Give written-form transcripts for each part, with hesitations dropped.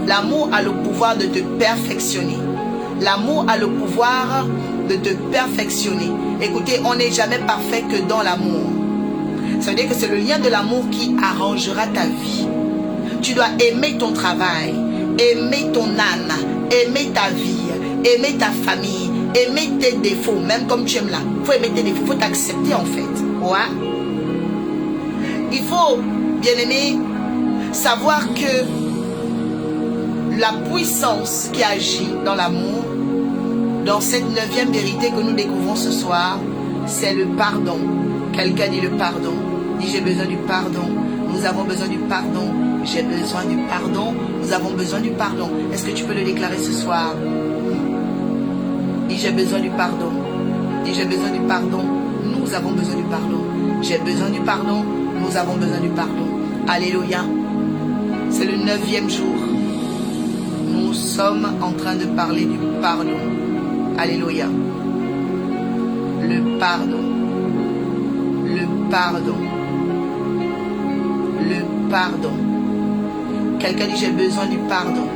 L'amour a le pouvoir de te perfectionner. L'amour a le pouvoir de te perfectionner. Écoutez, on n'est jamais parfait que dans l'amour. Ça veut dire que c'est le lien de l'amour qui arrangera ta vie. Tu dois aimer ton travail, aimer ton âme, aimer ta vie, aimer ta famille, aimer tes défauts, même comme tu aimes là. Il faut aimer tes défauts, il faut t'accepter en fait. Ouais. Il faut, bien aimé, savoir que la puissance qui agit dans l'amour, dans cette 9e vérité que nous découvrons ce soir, c'est le pardon. Quelqu'un dit le pardon. Dit j'ai besoin du pardon. Nous avons besoin du pardon. J'ai besoin du pardon. Nous avons besoin du pardon. Est-ce que tu peux le déclarer ce soir? Dis j'ai besoin du pardon. Dis j'ai besoin du pardon. Nous avons besoin du pardon. J'ai besoin du pardon. Nous avons besoin du pardon. Alléluia. C'est le 9e jour. Nous sommes en train de parler du pardon. Alléluia. Le pardon. Le pardon. Le pardon. Quelqu'un dit j'ai besoin du pardon.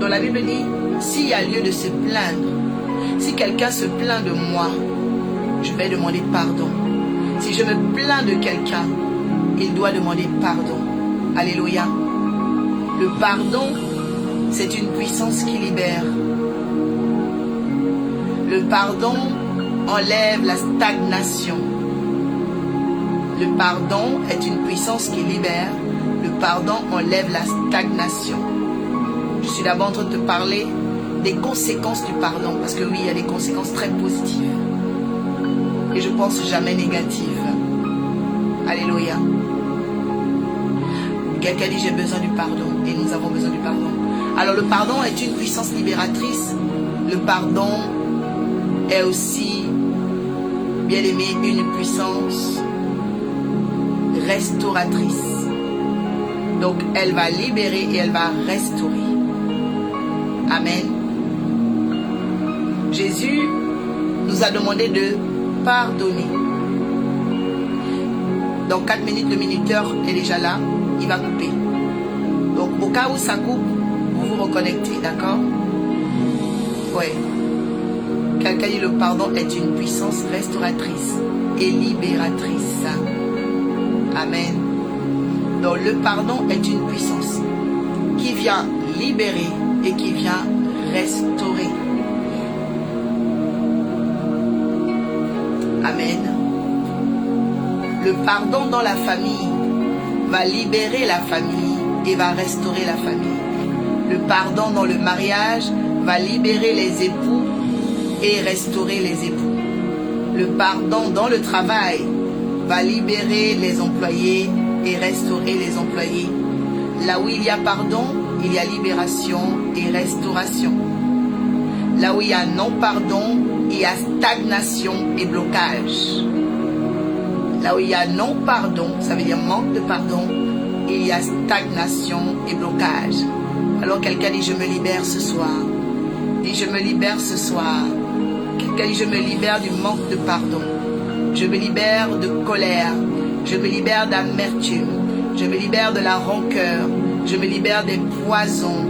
Dans la Bible dit, s'il y a lieu de se plaindre, si quelqu'un se plaint de moi, je vais demander pardon. Si je me plains de quelqu'un, il doit demander pardon. Alléluia. Le pardon, c'est une puissance qui libère. Le pardon enlève la stagnation. Le pardon est une puissance qui libère. Le pardon enlève la stagnation. Je suis d'abord en train de te parler des conséquences du pardon. Parce que oui, il y a des conséquences très positives. Et je pense jamais négatives. Alléluia. Quelqu'un dit j'ai besoin du pardon. Et nous avons besoin du pardon. Alors le pardon est une puissance libératrice. Le pardon est aussi, bien aimé, une puissance restauratrice. Donc elle va libérer et elle va restaurer. Amen. Jésus nous a demandé de pardonner. Dans 4 minutes, le minuteur est déjà là. Il va couper. Donc au cas où ça coupe, vous vous reconnectez, d'accord? Ouais. Quelqu'un dit le pardon est une puissance restauratrice et libératrice. Amen. Donc le pardon est une puissance qui vient libérer et qui vient restaurer. Amen. Le pardon dans la famille va libérer la famille et va restaurer la famille. Le pardon dans le mariage va libérer les époux et restaurer les époux. Le pardon dans le travail va libérer les employés et restaurer les employés. Là où il y a pardon, il y a libération et restauration. Là où il y a non-pardon, il y a stagnation et blocage. Là où il y a non-pardon, ça veut dire manque de pardon, il y a stagnation et blocage. Alors quelqu'un dit je me libère ce soir. Dit je me libère ce soir. Quelqu'un dit je me libère du manque de pardon. Je me libère de colère. Je me libère d'amertume. Je me libère de la rancœur. Je me libère des poisons.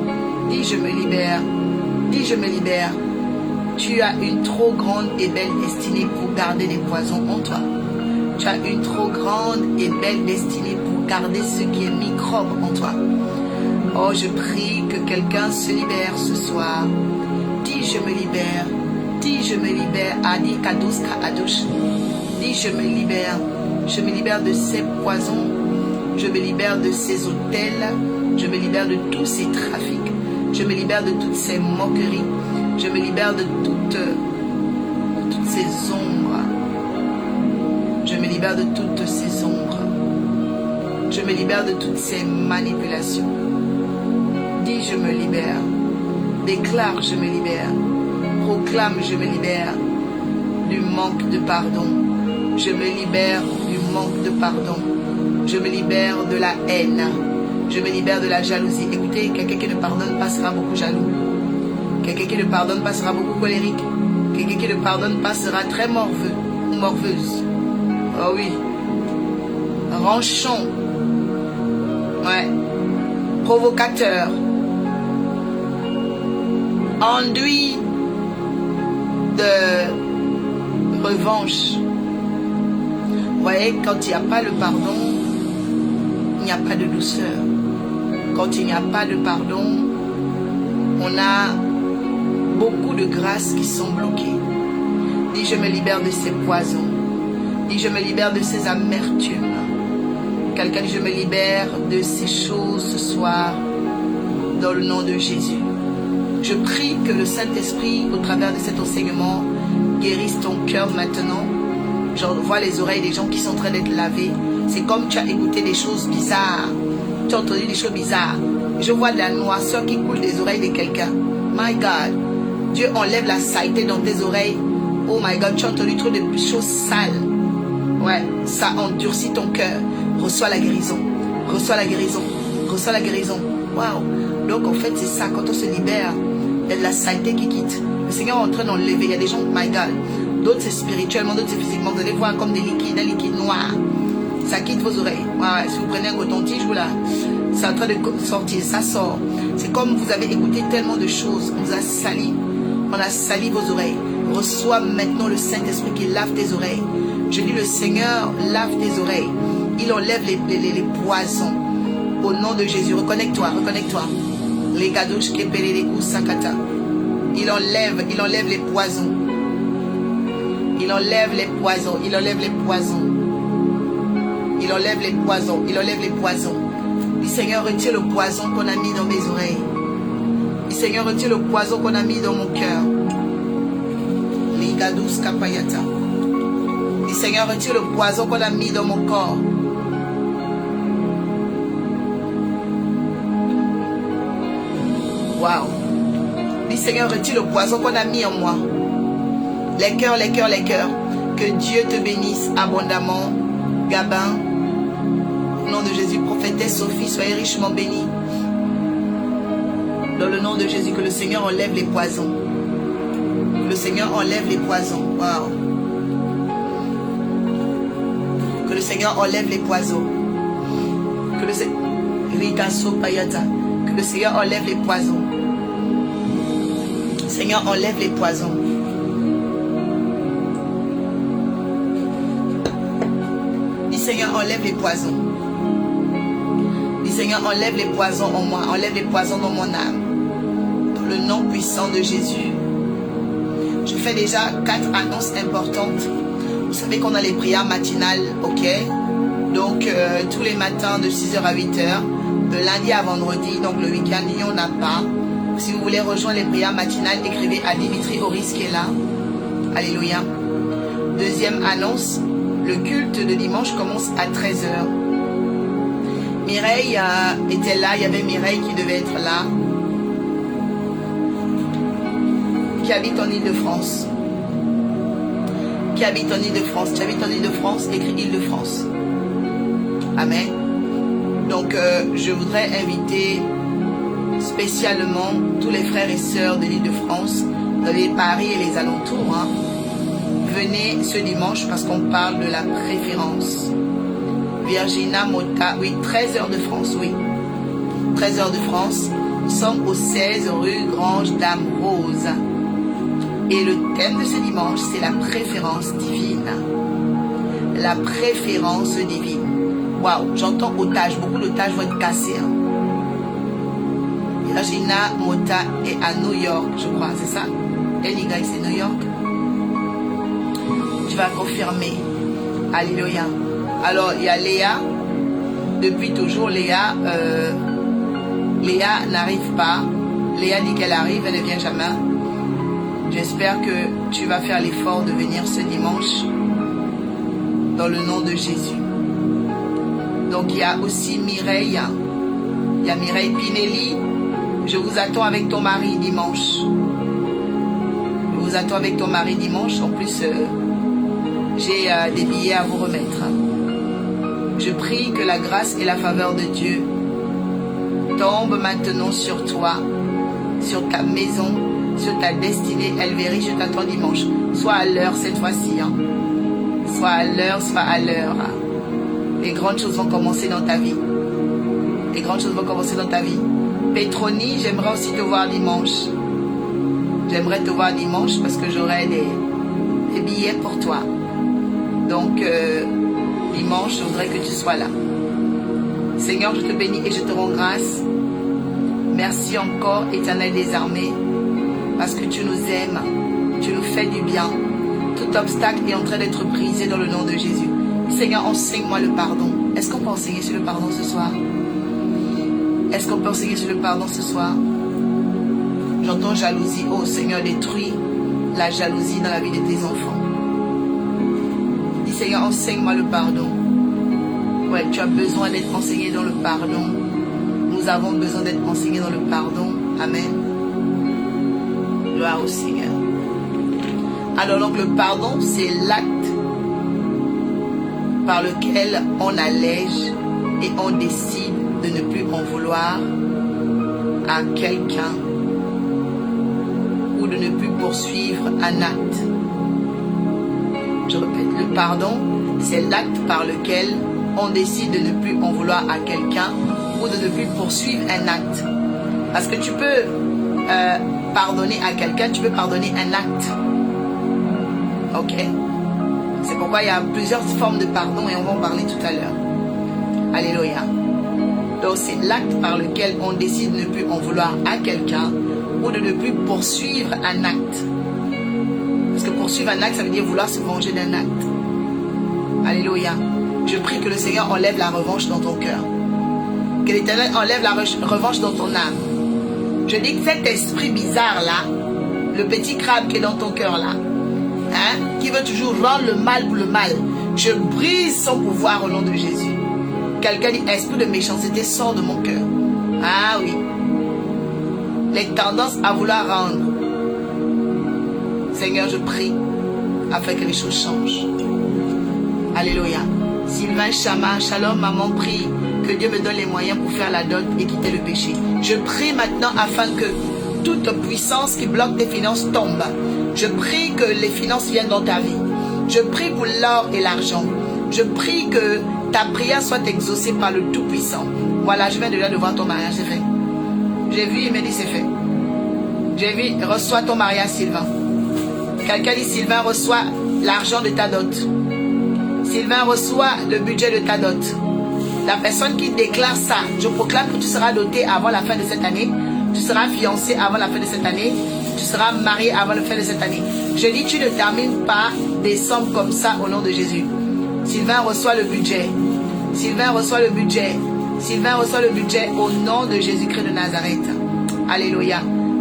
Dis je me libère. Dis je me libère. Tu as une trop grande et belle destinée pour garder des poisons en toi. Tu as une trop grande et belle destinée pour garder ce qui est microbe en toi. Oh, je prie que quelqu'un se libère ce soir. Dis je me libère. Dis je me libère. Adi kaduska adush. Dis je me libère. Je me libère de ces poisons. Je me libère de ces hôtels. Je me libère de tous ces trafics. Je me libère de toutes ces moqueries. Je me libère de toutes ces ombres. Je me libère de toutes ces ombres. Je me libère de toutes ces manipulations. Dis je me libère. Déclare je me libère. Proclame je me libère du manque de pardon. Je me libère du manque de pardon. Je me libère de la haine. Je me libère de la jalousie. Écoutez, quelqu'un qui ne pardonne pas sera beaucoup jaloux. Quelqu'un qui ne pardonne pas sera beaucoup colérique. Quelqu'un qui ne pardonne pas sera très morveux ou morveuse. Oh oui. Ranchon. Ouais. provocateur, enduit de revanche. Vous voyez, quand il n'y a pas le pardon, il n'y a pas de douceur. Quand il n'y a pas de pardon, on a beaucoup de grâces qui sont bloquées. Dis, je me libère de ces poisons. Dis, je me libère de ces amertumes. Quelqu'un dit, je me libère de ces choses ce soir, dans le nom de Jésus. Je prie que le Saint-Esprit, au travers de cet enseignement, guérisse ton cœur maintenant. Je vois les oreilles des gens qui sont en train d'être lavées. C'est comme tu as écouté des choses bizarres. Tu as entendu des choses bizarres. Je vois de la noirceur qui coule des oreilles de quelqu'un. My God. Dieu enlève la saleté dans tes oreilles. Oh my God, tu as entendu trop de choses sales. Ouais, ça endurcit ton cœur. Reçois la guérison. Reçois la guérison. Reçois la guérison. Waouh. Donc en fait, c'est ça. Quand on se libère, il y a de la saleté qui quitte. Le Seigneur est en train d'enlever. Il y a des gens, my God. D'autres c'est spirituellement, d'autres c'est physiquement. Vous allez voir comme des liquides, un liquide noir. Ça quitte vos oreilles. Ouais, si vous prenez un coton-tige, voilà. C'est en train de sortir. Ça sort. C'est comme vous avez écouté tellement de choses. On vous a sali. On a sali vos oreilles. Reçois maintenant le Saint-Esprit qui lave tes oreilles. Je dis, le Seigneur lave tes oreilles. Il enlève les poisons. Au nom de Jésus, reconnecte-toi, reconnecte-toi. Les gadouches qui pèlent les coups sakata. Il enlève les poisons. Il enlève les poisons. Il enlève les poisons. Il enlève les poisons. Il enlève les poisons. Dis, Seigneur, retire le poison qu'on a mis dans mes oreilles. Dis, Seigneur, retire le poison qu'on a mis dans mon cœur. Les gadouches kapayata. Dis, Seigneur, retire le poison qu'on a mis dans mon corps. Waouh. Dis, Seigneur, retire le poison qu'on a mis en moi. Les cœurs, les cœurs, les cœurs. Que Dieu te bénisse abondamment. Gabin. Au nom de Jésus, prophétesse Sophie, soyez richement bénie. Dans le nom de Jésus, que le Seigneur enlève les poisons. Que le Seigneur enlève les poisons. Waouh. Que le Seigneur enlève les poisons. Que le Seigneur... Que le Seigneur enlève les poisons. Seigneur, enlève les poisons. Dis, Seigneur, enlève les poisons. Dis, Seigneur, enlève les poisons en moi. Enlève les poisons dans mon âme. Dans le nom puissant de Jésus. Je fais déjà 4 annonces importantes. Vous savez qu'on a les prières matinales, ok? Donc, tous les matins de 6h à 8h. De lundi à vendredi, donc le week-end, il n'y en a pas. Si vous voulez rejoindre les prières matinales, écrivez à Dimitri Horis qui est là. Alléluia. Deuxième annonce, le culte de dimanche commence à 13h. Mireille était là, il y avait Mireille qui devait être là. Qui habite en Île-de-France. Qui habite en Île-de-France. Tu habites en Île-de-France, écris Île-de-France. Amen. Donc, je voudrais inviter spécialement tous les frères et sœurs de l'Île-de-France, dans les Paris et les alentours. Hein. Venez ce dimanche parce qu'on parle de la préférence. Virginia Mota, oui, 13h de France, oui. 13h de France. Nous sommes au 16 rue Grange Dame Rose. Et le thème de ce dimanche, c'est la préférence divine. La préférence divine. Waouh, j'entends otage. Beaucoup d'otages vont être cassés. Hein. Virginia Mota est à New York, je crois, c'est ça? Eliga, c'est New York. Tu vas confirmer. Alléluia. Alors, il y a Léa. Depuis toujours, Léa n'arrive pas. Léa dit qu'elle arrive, elle ne vient jamais. J'espère que tu vas faire l'effort de venir ce dimanche. Dans le nom de Jésus. Donc, il y a aussi Mireille. Il y a Mireille Pinelli. Je vous attends avec ton mari dimanche. Je vous attends avec ton mari dimanche. En plus, j'ai des billets à vous remettre. Je prie que la grâce et la faveur de Dieu tombent maintenant sur toi, sur ta maison, sur ta destinée. Elvéry, je t'attends dimanche. Sois à l'heure cette fois-ci. Hein. Sois à l'heure, sois à l'heure. Les grandes choses vont commencer dans ta vie. Des grandes choses vont commencer dans ta vie. Pétronie, j'aimerais aussi te voir dimanche. J'aimerais te voir dimanche parce que j'aurai des billets pour toi. Donc, dimanche, je voudrais que tu sois là. Seigneur, je te bénis et je te rends grâce. Merci encore, Éternel des armées, parce que tu nous aimes, tu nous fais du bien. Tout obstacle est en train d'être brisé dans le nom de Jésus. Seigneur, enseigne-moi le pardon. Est-ce qu'on peut enseigner sur le pardon ce soir? Est-ce qu'on peut enseigner sur le pardon ce soir? J'entends jalousie. Oh Seigneur, détruis la jalousie dans la vie de tes enfants. Dis Seigneur, enseigne-moi le pardon. Ouais, tu as besoin d'être enseigné dans le pardon. Nous avons besoin d'être enseignés dans le pardon. Amen. Gloire au Seigneur. Alors donc le pardon, c'est l'acte par lequel on allège et on décide de ne plus en vouloir à quelqu'un ou de ne plus poursuivre un acte. Je répète, le pardon, c'est l'acte par lequel on décide de ne plus en vouloir à quelqu'un ou de ne plus poursuivre un acte. Parce que tu peux pardonner à quelqu'un, tu peux pardonner un acte. Ok? C'est pourquoi il y a plusieurs formes de pardon et on va en parler tout à l'heure. Alléluia. Donc c'est l'acte par lequel on décide de ne plus en vouloir à quelqu'un ou de ne plus poursuivre un acte. Parce que poursuivre un acte, ça veut dire vouloir se venger d'un acte. Alléluia. Je prie que le Seigneur enlève la revanche dans ton cœur. Que l'Éternel enlève la revanche dans ton âme. Je dis que cet esprit bizarre là, le petit crabe qui est dans ton cœur là, qui veut toujours rendre le mal pour le mal, je brise son pouvoir au nom de Jésus. Quelqu'un dit, esprit de méchanceté sort de mon cœur. Ah oui. Les tendances à vouloir rendre. Seigneur, je prie afin que les choses changent. Alléluia. Sylvain Chama, Shalom, maman, prie que Dieu me donne les moyens pour faire la dot et quitter le péché. Je prie maintenant afin que toute puissance qui bloque tes finances tombe. Je prie que les finances viennent dans ta vie. Je prie pour l'or et l'argent. Je prie que ta prière soit exaucée par le Tout-Puissant. Voilà, je viens déjà de voir ton mariage, c'est fait. J'ai vu, il m'a dit c'est fait. J'ai vu, reçois ton mariage, Sylvain. Quelqu'un dit, Sylvain, reçoit l'argent de ta dot. Sylvain, reçoit le budget de ta dot. La personne qui déclare ça, je proclame que tu seras doté avant la fin de cette année. Tu seras fiancé avant la fin de cette année. Tu seras marié avant la fin de cette année. Je dis, tu ne termines pas des sommes comme ça au nom de Jésus. Sylvain reçoit le budget. Sylvain reçoit le budget. Sylvain reçoit le budget au nom de Jésus-Christ de Nazareth. Alléluia.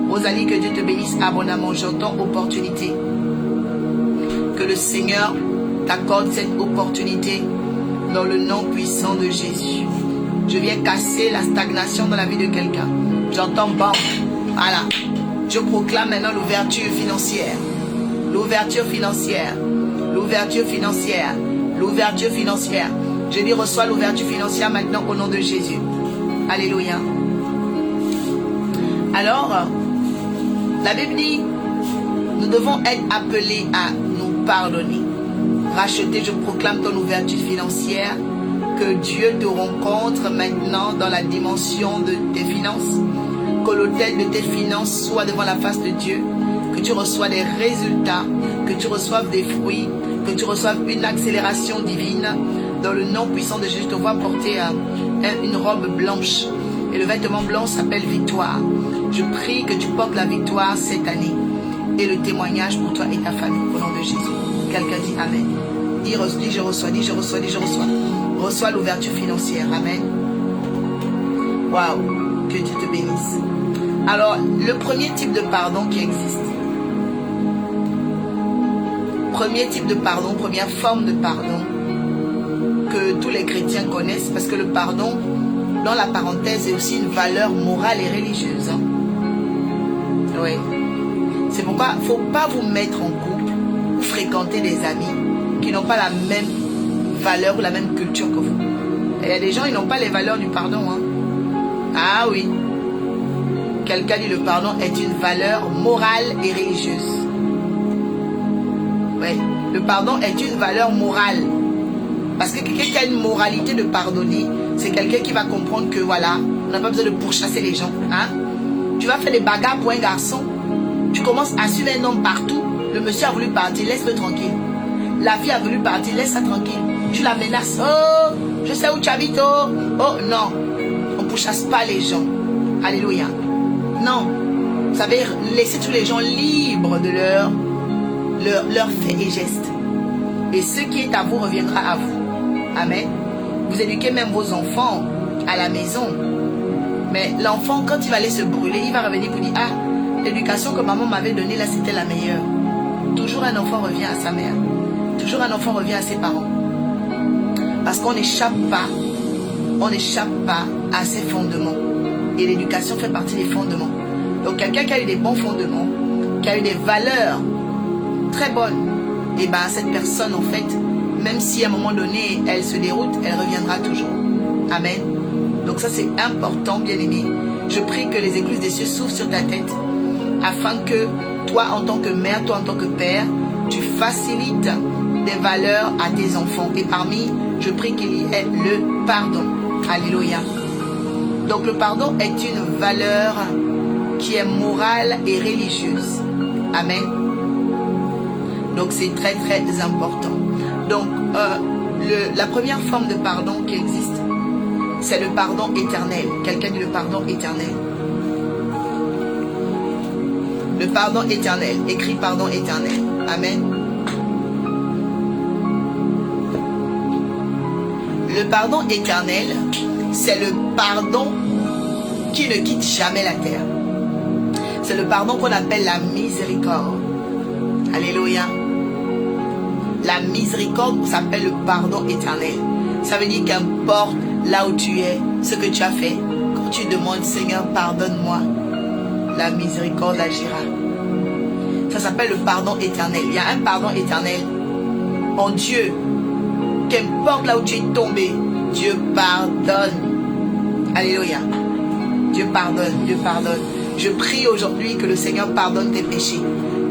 Rosalie, que Dieu te bénisse abondamment. J'entends opportunité. Que le Seigneur t'accorde cette opportunité dans le nom puissant de Jésus. Je viens casser la stagnation dans la vie de quelqu'un. J'entends bon. Voilà. Je proclame maintenant l'ouverture financière. L'ouverture financière. L'ouverture financière. L'ouverture financière. Je dis reçois l'ouverture financière maintenant au nom de Jésus. Alléluia. Alors, la Bible dit, nous devons être appelés à nous pardonner. Racheter, je proclame ton ouverture financière. Que Dieu te rencontre maintenant dans la dimension de tes finances. Que l'autel de tes finances soit devant la face de Dieu. Que tu reçoives des résultats. Que tu reçoives des fruits. Que tu reçoives une accélération divine. Dans le nom puissant de Jésus, je te vois porter une robe blanche. Et le vêtement blanc s'appelle victoire. Je prie que tu portes la victoire cette année. Et le témoignage pour toi et ta famille. Au nom de Jésus. Quelqu'un dit Amen. Dis je reçois, dis je reçois, dis je reçois. Reçois l'ouverture financière. Amen. Waouh. Que Dieu te bénisse. Alors, le premier type de pardon qui existe. Premier type de pardon, première forme de pardon que tous les chrétiens connaissent, parce que le pardon, dans la parenthèse, est aussi une valeur morale et religieuse. Oui. C'est pourquoi il ne faut pas vous mettre en couple ou fréquenter des amis qui n'ont pas la même valeur ou la même culture que vous. Et il y a des gens, ils n'ont pas les valeurs du pardon. Ah oui. Quelqu'un dit le pardon est une valeur morale et religieuse. Oui. Le pardon est une valeur morale Parce que quelqu'un qui a une moralité de pardonner, c'est quelqu'un qui va comprendre que voilà, on n'a pas besoin de pourchasser les gens. Hein? Tu vas faire des bagarres pour un garçon, tu commences à suivre un homme partout, le monsieur a voulu partir, laisse-le tranquille. La fille a voulu partir, laisse-la tranquille. Tu la menaces, oh, je sais où tu habites, oh, oh, non. On ne pourchasse pas les gens. Alléluia. Non. Vous savez, laissez tous les gens libres de leurs faits et gestes. Et ce qui est à vous reviendra à vous. Amen. Vous éduquez même vos enfants à la maison. Mais l'enfant, quand il va aller se brûler, il va revenir pour dire, ah, l'éducation que maman m'avait donnée, là, c'était la meilleure. Toujours un enfant revient à sa mère. Toujours un enfant revient à ses parents. Parce qu'on n'échappe pas à ses fondements. Et l'éducation fait partie des fondements. Donc quelqu'un qui a eu des bons fondements, qui a eu des valeurs très bonnes, et bien cette personne en fait, même si à un moment donné elle se déroute, elle reviendra toujours. Amen. Donc ça c'est important, bien aimé. Je prie que les écluses des cieux s'ouvrent sur ta tête, afin que toi en tant que mère, toi en tant que père, tu facilites des valeurs à tes enfants. Et parmi, je prie qu'il y ait le pardon. Alléluia. Donc le pardon est une valeur qui est morale et religieuse. Amen. Donc c'est très très important. Donc la première forme de pardon qui existe, c'est le pardon éternel. Quelqu'un dit le pardon éternel. Le pardon éternel. Écrit pardon éternel. Amen. Le pardon éternel, c'est le pardon qui ne quitte jamais la terre. C'est le pardon qu'on appelle la miséricorde. Alléluia. La miséricorde s'appelle le pardon éternel. Ça veut dire qu'importe là où tu es, ce que tu as fait, quand tu demandes Seigneur, pardonne-moi, la miséricorde agira. Ça s'appelle le pardon éternel. Il y a un pardon éternel en Dieu. Qu'importe là où tu es tombé, Dieu pardonne. Alléluia. Dieu pardonne, Dieu pardonne. Je prie aujourd'hui que le Seigneur pardonne tes péchés.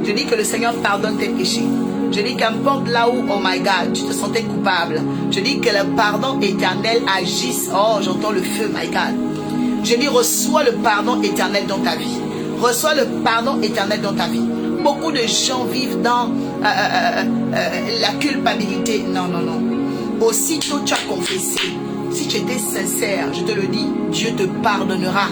Je dis que le Seigneur pardonne tes péchés. Je dis qu'importe là où, oh my God, tu te sentais coupable. Je dis que le pardon éternel agisse. Oh, j'entends le feu, my God. Je dis, reçois le pardon éternel dans ta vie. Reçois le pardon éternel dans ta vie. Beaucoup de gens vivent dans la culpabilité. Non, non, non. Aussitôt tu as confessé, si tu étais sincère, je te le dis, Dieu te pardonnera.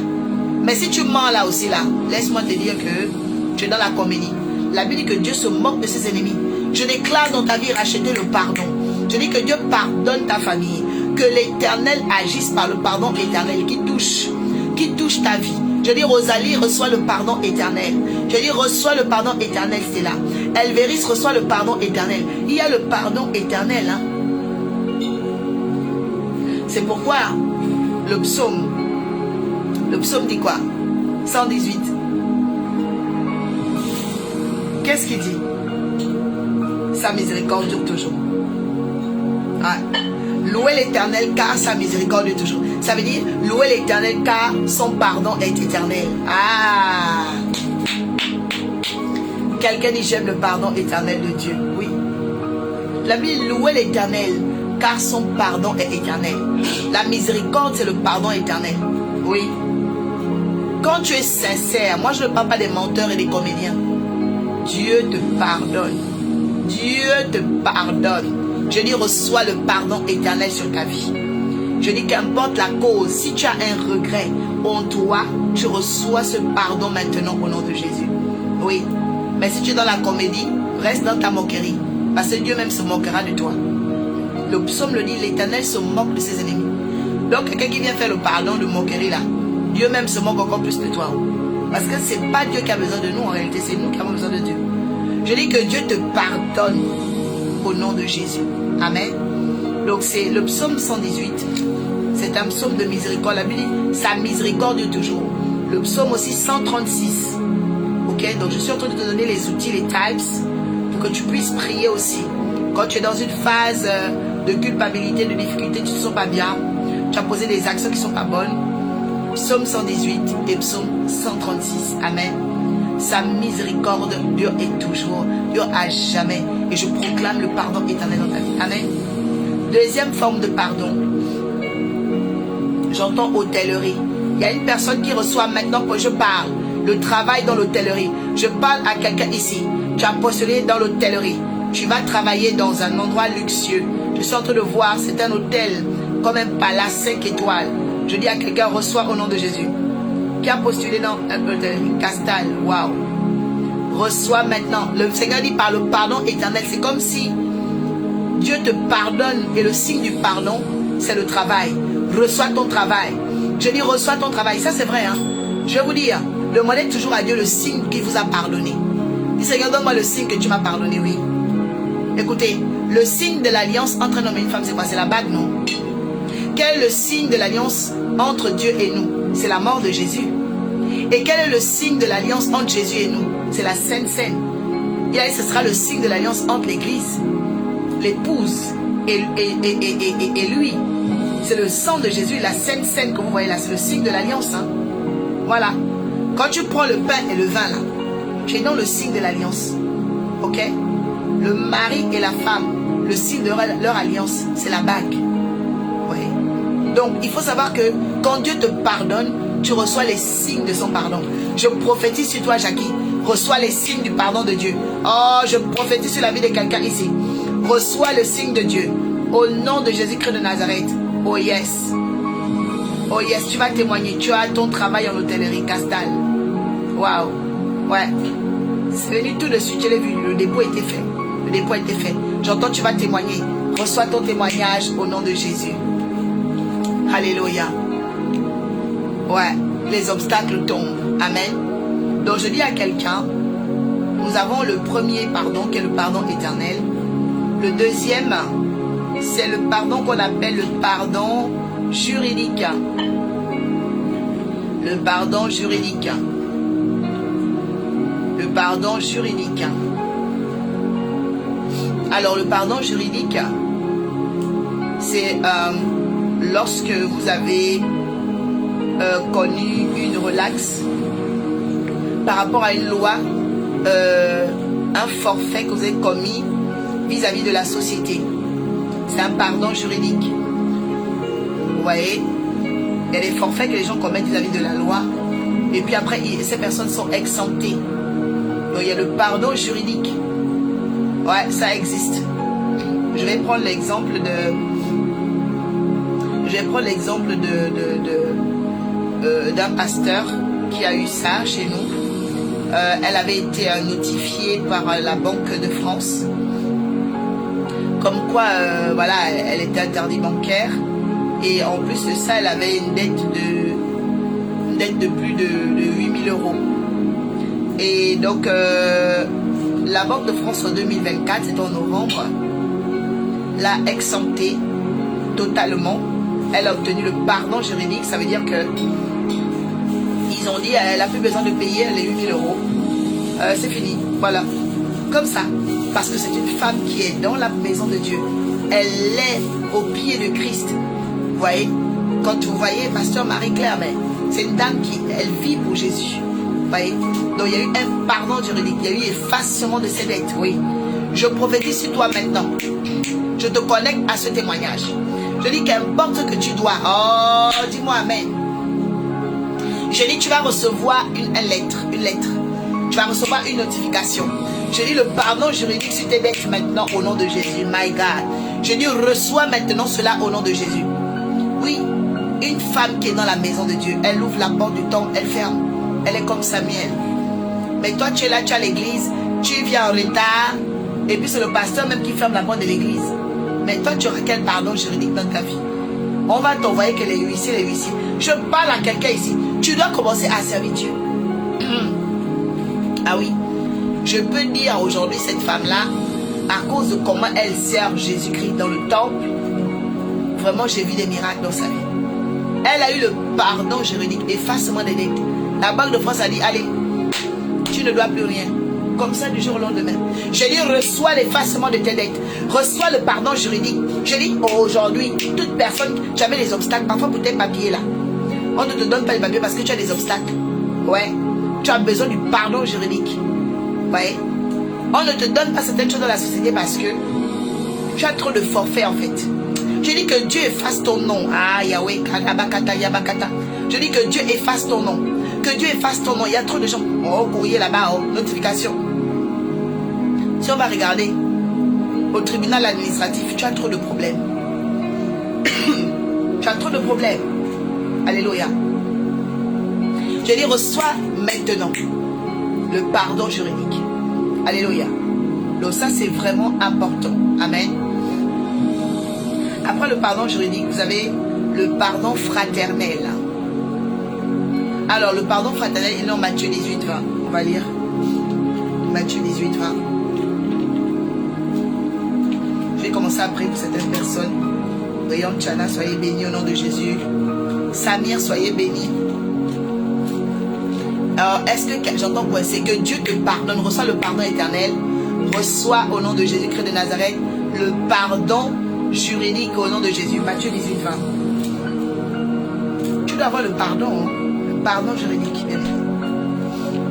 Mais si tu mens là aussi, là, laisse-moi te dire que tu es dans la comédie. La Bible dit que Dieu se moque de ses ennemis. Je déclare dans ta vie racheter le pardon. Je dis que Dieu pardonne ta famille. Que l'Éternel agisse par le pardon éternel qui touche ta vie. Je dis Rosalie, reçois le pardon éternel. Je dis reçois le pardon éternel, c'est là. Elvéris, reçoit le pardon éternel. Il y a le pardon éternel. Hein? C'est pourquoi le psaume dit quoi? 118. Qu'est-ce qu'il dit? Sa miséricorde dure toujours. Ouais. Louez l'Éternel car sa miséricorde dure toujours. Ça veut dire louez l'Éternel car son pardon est éternel. Ah! Quelqu'un dit j'aime le pardon éternel de Dieu. Oui. La Bible, louez l'Éternel car son pardon est éternel. La miséricorde, c'est le pardon éternel. Oui. Quand tu es sincère, moi je ne parle pas des menteurs et des comédiens. Dieu te pardonne. Dieu te pardonne. Je dis reçois le pardon éternel sur ta vie. Je dis qu'importe la cause, si tu as un regret en toi, tu reçois ce pardon maintenant au nom de Jésus. Oui. Mais si tu es dans la comédie, reste dans ta moquerie. Parce que Dieu même se moquera de toi. Le psaume le dit, l'Éternel se moque de ses ennemis. Donc quelqu'un qui vient faire le pardon de moquerie là, Dieu même se moque encore plus de toi. Parce que ce n'est pas Dieu qui a besoin de nous, en réalité, c'est nous qui avons besoin de Dieu. Je dis que Dieu te pardonne au nom de Jésus. Amen. Donc c'est le psaume 118. C'est un psaume de miséricorde. La Bible dit, sa miséricorde dure toujours. Le psaume aussi 136. Ok, donc je suis en train de te donner les outils, les types, pour que tu puisses prier aussi. Quand tu es dans une phase de culpabilité, de difficulté, tu ne te sens pas bien, tu as posé des actions qui ne sont pas bonnes. Psaume 118 et psaume 136. Amen. Sa miséricorde dure et toujours, dure à jamais. Et je proclame le pardon éternel dans ta vie. Amen. Deuxième forme de pardon. J'entends hôtellerie. Il y a une personne qui reçoit maintenant que je parle. Le travail dans l'hôtellerie. Je parle à quelqu'un ici. Tu as postulé dans l'hôtellerie. Tu vas travailler dans un endroit luxueux. Je suis en train de voir, c'est un hôtel comme un palace 5 étoiles. Je dis à quelqu'un, reçois au nom de Jésus. Qui a postulé dans l'hôtellerie? Castal, waouh. Reçois maintenant. Le Seigneur dit par le pardon éternel. C'est comme si Dieu te pardonne et le signe du pardon, c'est le travail. Reçois ton travail. Je dis reçois ton travail. Ça c'est vrai. Hein? Je vais vous dire, demandez toujours à Dieu le signe qu'il vous a pardonné. Dis Seigneur, donne-moi le signe que tu m'as pardonné, oui. Écoutez, le signe de l'alliance entre un homme et une femme, c'est quoi? C'est la bague, non? Quel est le signe de l'alliance entre Dieu et nous? C'est la mort de Jésus. Et quel est le signe de l'alliance entre Jésus et nous? C'est la Sainte Seine. Et là, ce sera le signe de l'alliance entre l'Église, l'épouse et lui. C'est le sang de Jésus, la Sainte Seine que vous voyez là. C'est le signe de l'alliance. Hein? Voilà. Quand tu prends le pain et le vin là, tu es dans le signe de l'alliance. Ok? Le mari et la femme, le signe de leur alliance, c'est la bague. Oui. Donc, il faut savoir que quand Dieu te pardonne, tu reçois les signes de son pardon. Je prophétise sur toi, Jackie. Reçois les signes du pardon de Dieu. Oh, je prophétise sur la vie de quelqu'un ici. Reçois le signe de Dieu. Au nom de Jésus-Christ de Nazareth. Oh yes. Oh yes, tu vas témoigner. Tu as ton travail en hôtellerie, Castal. Waouh. Ouais. C'est venu tout de suite, je l'ai vu. Le dépôt était fait. Le dépôt était fait. J'entends, tu vas témoigner. Reçois ton témoignage au nom de Jésus. Alléluia. Ouais, les obstacles tombent. Amen. Donc je dis à quelqu'un, nous avons le premier pardon qui est le pardon éternel. Le deuxième, c'est le pardon qu'on appelle le pardon juridique. Le pardon juridique. Le pardon juridique. Alors le pardon juridique, c'est lorsque vous avez connu une relaxe par rapport à une loi, un forfait que vous avez commis vis-à-vis de la société. C'est un pardon juridique. Vous voyez, il y a des forfaits que les gens commettent vis-à-vis de la loi et puis après ces personnes sont exemptées. Donc il y a le pardon juridique. Ouais, ça existe. Je vais prendre l'exemple d'un pasteur qui a eu ça chez nous. Elle avait été notifiée par la Banque de France comme quoi voilà, elle était interdite bancaire et en plus de ça elle avait une dette de plus de 8 000 euros. Et donc la Banque de France en 2024, c'est en novembre, l'a exemptée totalement. Elle a obtenu le pardon juridique. Ça veut dire que ils ont dit elle n'a plus besoin de payer les 8 000 euros. C'est fini. Voilà. Comme ça. Parce que c'est une femme qui est dans la maison de Dieu. Elle est au pied de Christ. Vous voyez? Quand vous voyez Pasteur Marie-Claire, c'est une dame qui elle vit pour Jésus. Vous voyez? Donc il y a eu un pardon juridique. Il y a eu effacement de ses dettes. Oui. Je prophétise sur toi maintenant. Je te connecte à ce témoignage. Je dis qu'importe ce que tu dois. Oh, dis-moi amen. Je dis tu vas recevoir une lettre. Tu vas recevoir une notification. Je dis le pardon juridique sur tes dettes maintenant au nom de Jésus. My God. Je dis reçois maintenant cela au nom de Jésus. Oui, une femme qui est dans la maison de Dieu, elle ouvre la porte du temple, elle ferme. Elle est comme Samuel. Mais toi tu es là, tu es à l'église, tu viens en retard. Et puis c'est le pasteur même qui ferme la porte de l'église. Mais toi, tu auras quel pardon juridique dans ta vie? On va t'envoyer que les huissiers. Je parle à quelqu'un ici. Tu dois commencer à servir Dieu. Ah oui. Je peux dire aujourd'hui, cette femme-là, à cause de comment elle sert Jésus-Christ dans le temple, vraiment, j'ai vu des miracles dans sa vie. Elle a eu le pardon juridique, effacement des dettes. La Banque de France a dit, allez, tu ne dois plus rien. Comme ça du jour au lendemain. Je dis reçois l'effacement de tes dettes. Reçois le pardon juridique. Je dis aujourd'hui, toute personne, tu avais des obstacles, parfois pour tes papiers là. On ne te donne pas les papiers parce que tu as des obstacles. Ouais. Tu as besoin du pardon juridique. Ouais. On ne te donne pas certaines choses dans la société parce que tu as trop de forfaits en fait. Je dis que Dieu efface ton nom. Ah, Yahweh, Karabakata, Yabakata. Je dis que Dieu efface ton nom. Que Dieu efface ton nom. Il y a trop de gens. Oh, courrier là-bas, oh, notification. Si on va regarder au tribunal administratif, tu as trop de problèmes. Tu as trop de problèmes. Alléluia. Je dis, reçois maintenant le pardon juridique. Alléluia. Donc ça, c'est vraiment important. Amen. Après le pardon juridique, vous avez le pardon fraternel. Alors, le pardon fraternel, il est dans Matthieu 18, 20. On va lire Matthieu 18, 20. Je vais commencer à prier pour certaines personnes. Brian Chana, soyez bénis au nom de Jésus. Samir, soyez bénis. Alors, est-ce que j'entends quoi? C'est que Dieu te pardonne, reçois le pardon éternel. Reçois au nom de Jésus-Christ de Nazareth le pardon juridique au nom de Jésus. Matthieu 18, 20. Tu dois avoir le pardon, hein? Le pardon juridique.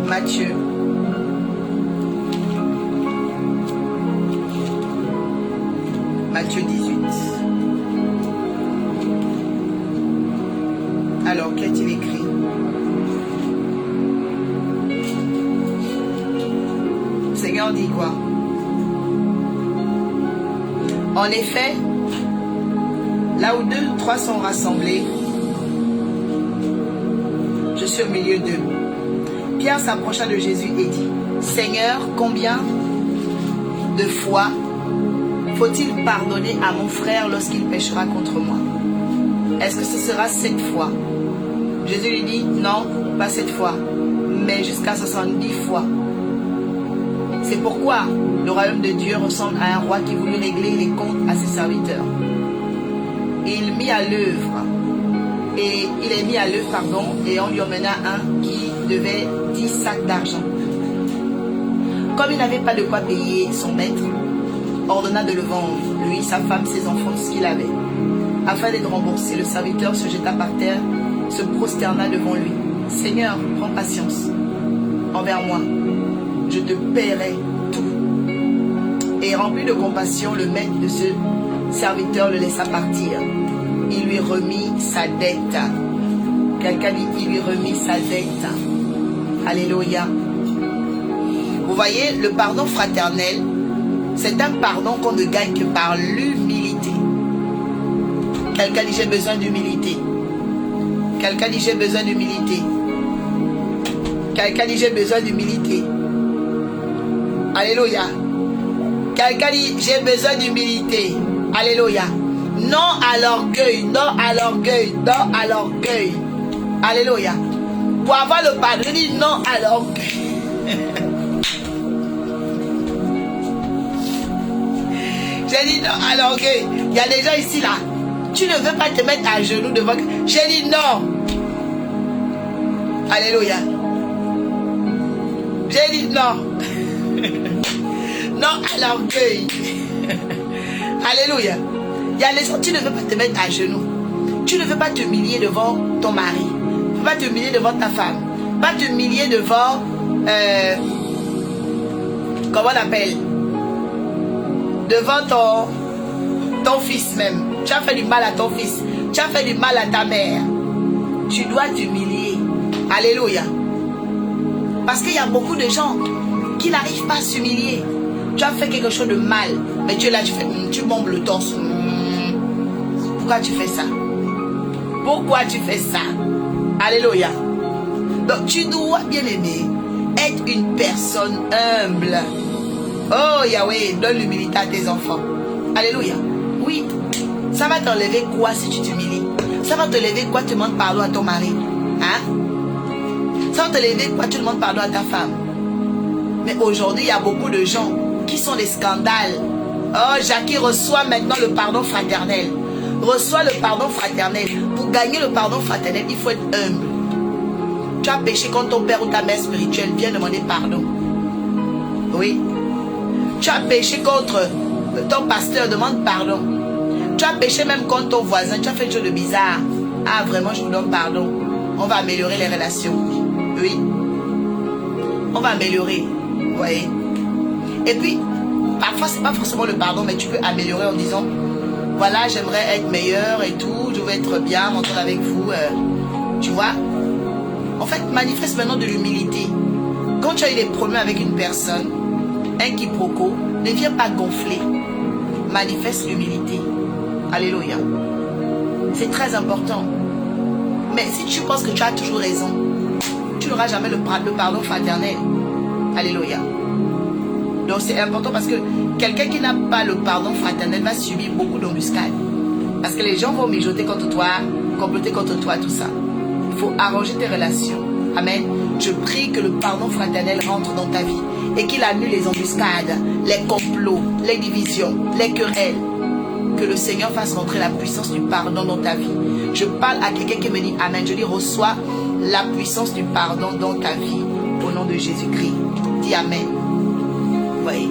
Matthieu. Matthieu 18. Alors, qu'est-il écrit? Le Seigneur dit quoi? En effet, là où 2 ou 3 sont rassemblés, je suis au milieu d'eux. Pierre s'approcha de Jésus et dit, Seigneur, combien de fois faut-il pardonner à mon frère lorsqu'il péchera contre moi? Est-ce que ce sera 7 fois? Jésus lui dit, non, pas 7 fois, mais jusqu'à 70 fois. C'est pourquoi le royaume de Dieu ressemble à un roi qui voulut régler les comptes à ses serviteurs. Il mit à l'œuvre, et il est mis à l'œuvre, et on lui emmena un qui devait 10 sacs d'argent. Comme il n'avait pas de quoi payer son maître, ordonna de le vendre, lui, sa femme, ses enfants, tout ce qu'il avait. Afin d'être remboursé, le serviteur se jeta par terre, se prosterna devant lui. Seigneur, prends patience envers moi, je te paierai tout. Et rempli de compassion, le maître de ce serviteur le laissa partir. Il lui remit sa dette. Quelqu'un dit, il lui remit sa dette. Alléluia. Vous voyez, le pardon fraternel, c'est un pardon qu'on ne gagne que par l'humilité. Quelqu'un dit, j'ai besoin d'humilité. Quelqu'un dit, j'ai besoin d'humilité. Quelqu'un dit, j'ai besoin d'humilité. Alléluia. Quelqu'un dit, j'ai besoin d'humilité. Alléluia. Non à l'orgueil, non à l'orgueil, non à l'orgueil. Alléluia. Pour avoir le pardon, je dis non à l'orgueil. J'ai dit non à l'orgueil. Il y a des gens ici là. Tu ne veux pas te mettre à genoux devant. J'ai dit non. Alléluia. J'ai dit non. Non à l'orgueil. Alléluia. Il y a des gens, tu ne veux pas te mettre à genoux. Tu ne veux pas t'humilier devant ton mari. Tu ne veux pas t'humilier devant ta femme. Pas t'humilier devant... comment on appelle? Devant ton fils même. Tu as fait du mal à ton fils. Tu as fait du mal à ta mère. Tu dois t'humilier. Alléluia. Parce qu'il y a beaucoup de gens qui n'arrivent pas à s'humilier. Tu as fait quelque chose de mal. Mais tu es là, tu bombes le torse. Pourquoi tu fais ça? Pourquoi tu fais ça? Alléluia. Donc tu dois, bien aimé, être une personne humble. Oh Yahweh, donne l'humilité à tes enfants. Alléluia. Oui, ça va t'enlever quoi si tu t'humilies? Ça va te lever quoi? Tu demandes pardon à ton mari. Hein? Ça va te lever quoi? Tu demandes pardon à ta femme. Mais aujourd'hui, il y a beaucoup de gens qui sont des scandales. Oh, Jackie, reçois maintenant le pardon fraternel. Reçois le pardon fraternel. Pour gagner le pardon fraternel, il faut être humble. Tu as péché contre ton père ou ta mère spirituelle, viens demander pardon. Oui. Tu as péché contre ton pasteur, demande pardon. Tu as péché même contre ton voisin, tu as fait quelque chose de bizarre. Ah, vraiment, je vous donne pardon. On va améliorer les relations. Oui. On va améliorer. Vous voyez. Et puis, parfois, ce n'est pas forcément le pardon, mais tu peux améliorer en disant, voilà, j'aimerais être meilleur et tout, je veux être bien, m'entendre avec vous, tu vois. En fait, manifeste maintenant de l'humilité. Quand tu as eu des problèmes avec une personne, un quiproquo, ne viens pas gonfler. Manifeste l'humilité. Alléluia. C'est très important. Mais si tu penses que tu as toujours raison, tu n'auras jamais le pardon fraternel. Alléluia. Donc c'est important parce que quelqu'un qui n'a pas le pardon fraternel va subir beaucoup d'embuscades. Parce que les gens vont mijoter contre toi, comploter contre toi, tout ça. Il faut arranger tes relations. Amen. Je prie que le pardon fraternel rentre dans ta vie et qu'il annule les embuscades, les complots, les divisions, les querelles. Que le Seigneur fasse rentrer la puissance du pardon dans ta vie. Je parle à quelqu'un qui me dit Amen. Je dis reçois la puissance du pardon dans ta vie au nom de Jésus-Christ. Dis Amen. Vous voyez,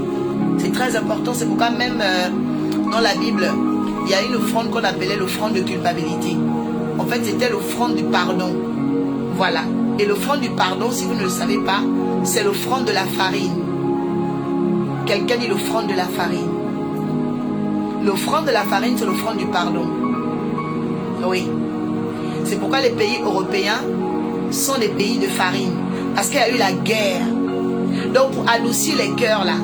c'est très important. C'est pourquoi même dans la Bible, il y a une offrande qu'on appelait l'offrande de culpabilité. En fait, c'était l'offrande du pardon. Voilà. Et l'offrande du pardon, si vous ne le savez pas, c'est l'offrande de la farine. Quelqu'un dit l'offrande de la farine. L'offrande de la farine, c'est l'offrande du pardon. Oui. C'est pourquoi les pays européens sont des pays de farine. Parce qu'il y a eu la guerre. Donc, pour adoucir les cœurs, là,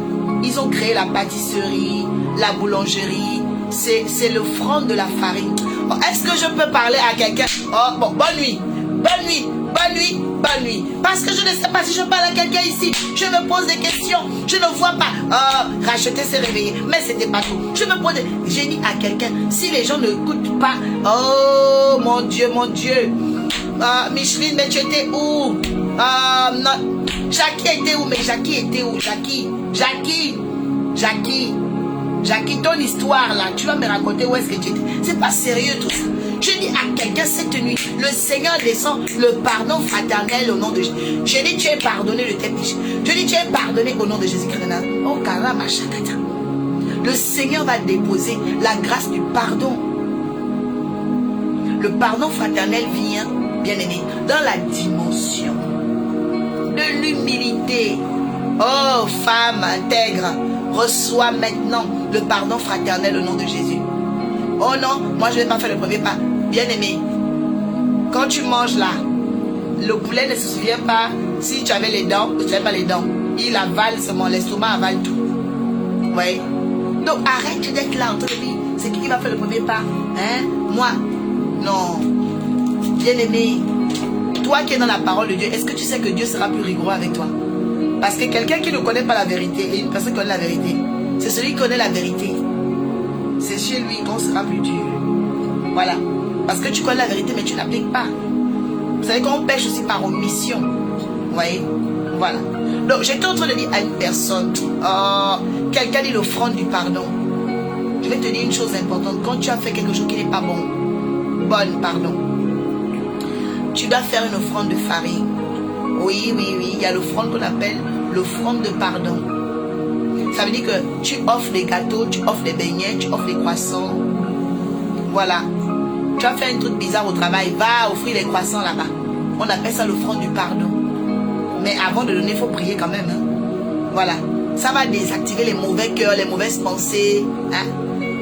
ils ont créé la pâtisserie, la boulangerie. C'est l'offrande de la farine. Oh, est-ce que je peux parler à quelqu'un? Oh, bon, bonne nuit. Bonne nuit. Bonne nuit. Bonne nuit. Parce que je ne sais pas si je parle à quelqu'un ici. Je me pose des questions. Je ne vois pas. Oh, racheter, c'est réveiller. Mais c'était pas tout. Je me pose des... J'ai dit à quelqu'un, si les gens ne écoutent pas. Oh, mon Dieu, mon Dieu. Micheline, mais tu étais où? Non. Jackie était où? Mais Jackie était où? Jackie, ton histoire là, tu vas me raconter où est-ce que tu étais. C'est pas sérieux tout ça. Je dis à quelqu'un cette nuit, le Seigneur descend le pardon fraternel au nom de Jésus. Je dis tu es pardonné de tes péchés. Je dis tu es pardonné au nom de Jésus-Christ. Oh karama shakata. Le Seigneur va déposer la grâce du pardon. Le pardon fraternel vient, bien aimé, dans la dimension de l'humilité. Oh femme intègre, reçois maintenant le pardon fraternel au nom de Jésus. Oh non, moi je ne vais pas faire le premier pas. Bien aimé, quand tu manges là, le poulet ne se souvient pas si tu avais les dents ou tu n'avais pas les dents. Il avale seulement, l'estomac avale tout. Oui. Donc arrête d'être là entre lui. C'est qui va faire le premier pas? Hein? Moi? Non. Bien aimé, toi qui es dans la parole de Dieu, est-ce que tu sais que Dieu sera plus rigoureux avec toi? Parce que quelqu'un qui ne connaît pas la vérité et une personne qui connaît la vérité, c'est celui qui connaît la vérité. C'est chez lui qu'on sera plus dur. Voilà. Parce que tu connais la vérité, mais tu n'appliques pas. Vous savez qu'on pêche aussi par omission. Vous voyez? Voilà. Donc, j'étais en train de dire à une personne, quelqu'un dit l'offrande du pardon. Je vais te dire une chose importante. Quand tu as fait quelque chose qui n'est pas bonne, pardon, tu dois faire une offrande de farine. Oui, il y a l'offrande qu'on appelle l'offrande de pardon. Ça veut dire que tu offres des gâteaux, tu offres des beignets, tu offres des croissants. Voilà. Tu as fait un truc bizarre au travail, va offrir les croissants là-bas. On appelle ça l'offrande du pardon. Mais avant de donner, il faut prier quand même. Hein. Voilà. Ça va désactiver les mauvais cœurs, les mauvaises pensées. Hein.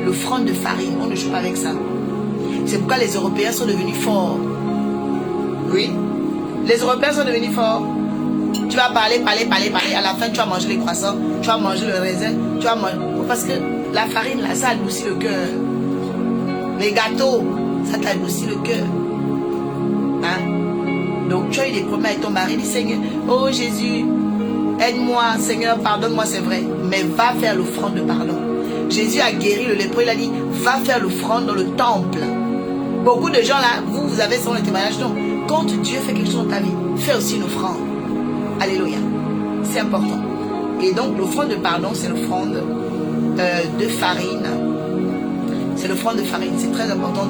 L'offrande de farine, on ne joue pas avec ça. C'est pourquoi les Européens sont devenus forts. Oui. Les Européens sont devenus forts. Tu vas parler. À la fin, tu vas manger les croissants. Tu vas manger le raisin. Tu vas manger... Parce que la farine, là, ça adoucit le cœur. Les gâteaux, ça t'adoucit le cœur. Hein? Donc, tu as eu des problèmes avec ton mari. Dis, Seigneur, oh Jésus, aide-moi. Seigneur, pardonne-moi, c'est vrai. Mais va faire l'offrande de pardon. Jésus a guéri le lépreux. Il a dit, va faire l'offrande dans le temple. Beaucoup de gens là, vous avez son témoignage. Non. Quand Dieu fait quelque chose dans ta vie, fais aussi une offrande. Alléluia. C'est important. Et donc, l'offrande de pardon, c'est l'offrande de farine. C'est l'offrande de farine. C'est très important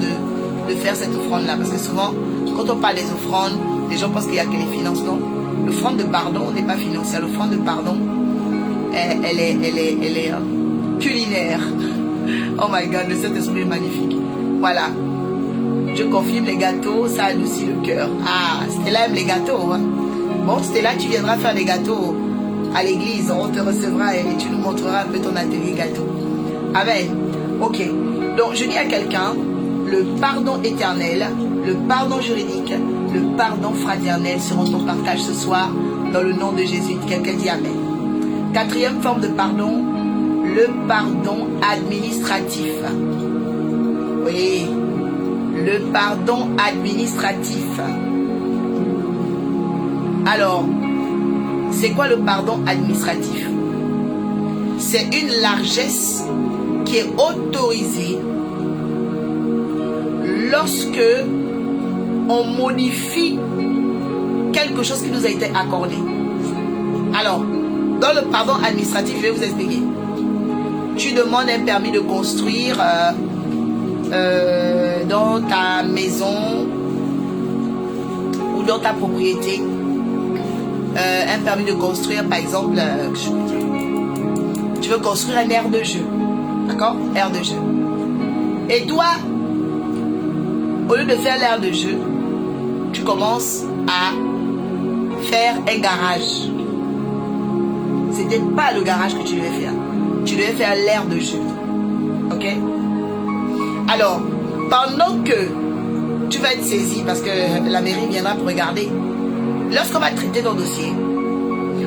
de faire cette offrande-là. Parce que souvent, quand on parle des offrandes, les gens pensent qu'il n'y a que les finances. Non. L'offrande de pardon n'est pas financière. L'offrande de pardon, elle est culinaire. Oh my God, le Saint-Esprit est magnifique. Voilà. Je confirme les gâteaux, ça adoucit le cœur. Ah, Stella aime les gâteaux. Hein. Bon, Stella, tu viendras faire des gâteaux à l'église. On te recevra et tu nous montreras un peu ton atelier gâteau. Amen. Ok. Donc, je dis à quelqu'un, le pardon éternel, le pardon juridique, le pardon fraternel seront ton partage ce soir dans le nom de Jésus. Quelqu'un dit Amen. Quatrième forme de pardon, le pardon administratif. Oui, le pardon administratif. Alors, c'est quoi le pardon administratif? C'est une largesse qui est autorisée lorsque on modifie quelque chose qui nous a été accordé. Alors, dans le pardon administratif, je vais vous expliquer. Tu demandes un permis de construire dans ta maison ou dans ta propriété. Un permis de construire, par exemple, tu veux construire un aire de jeu. D'accord? Aire de jeu. Et toi, au lieu de faire l'aire de jeu, tu commences à faire un garage. C'était pas le garage que tu devais faire. Tu devais faire l'aire de jeu. Ok? Alors, pendant que tu vas être saisi, parce que la mairie viendra pour regarder, lorsqu'on va traiter ton dossier,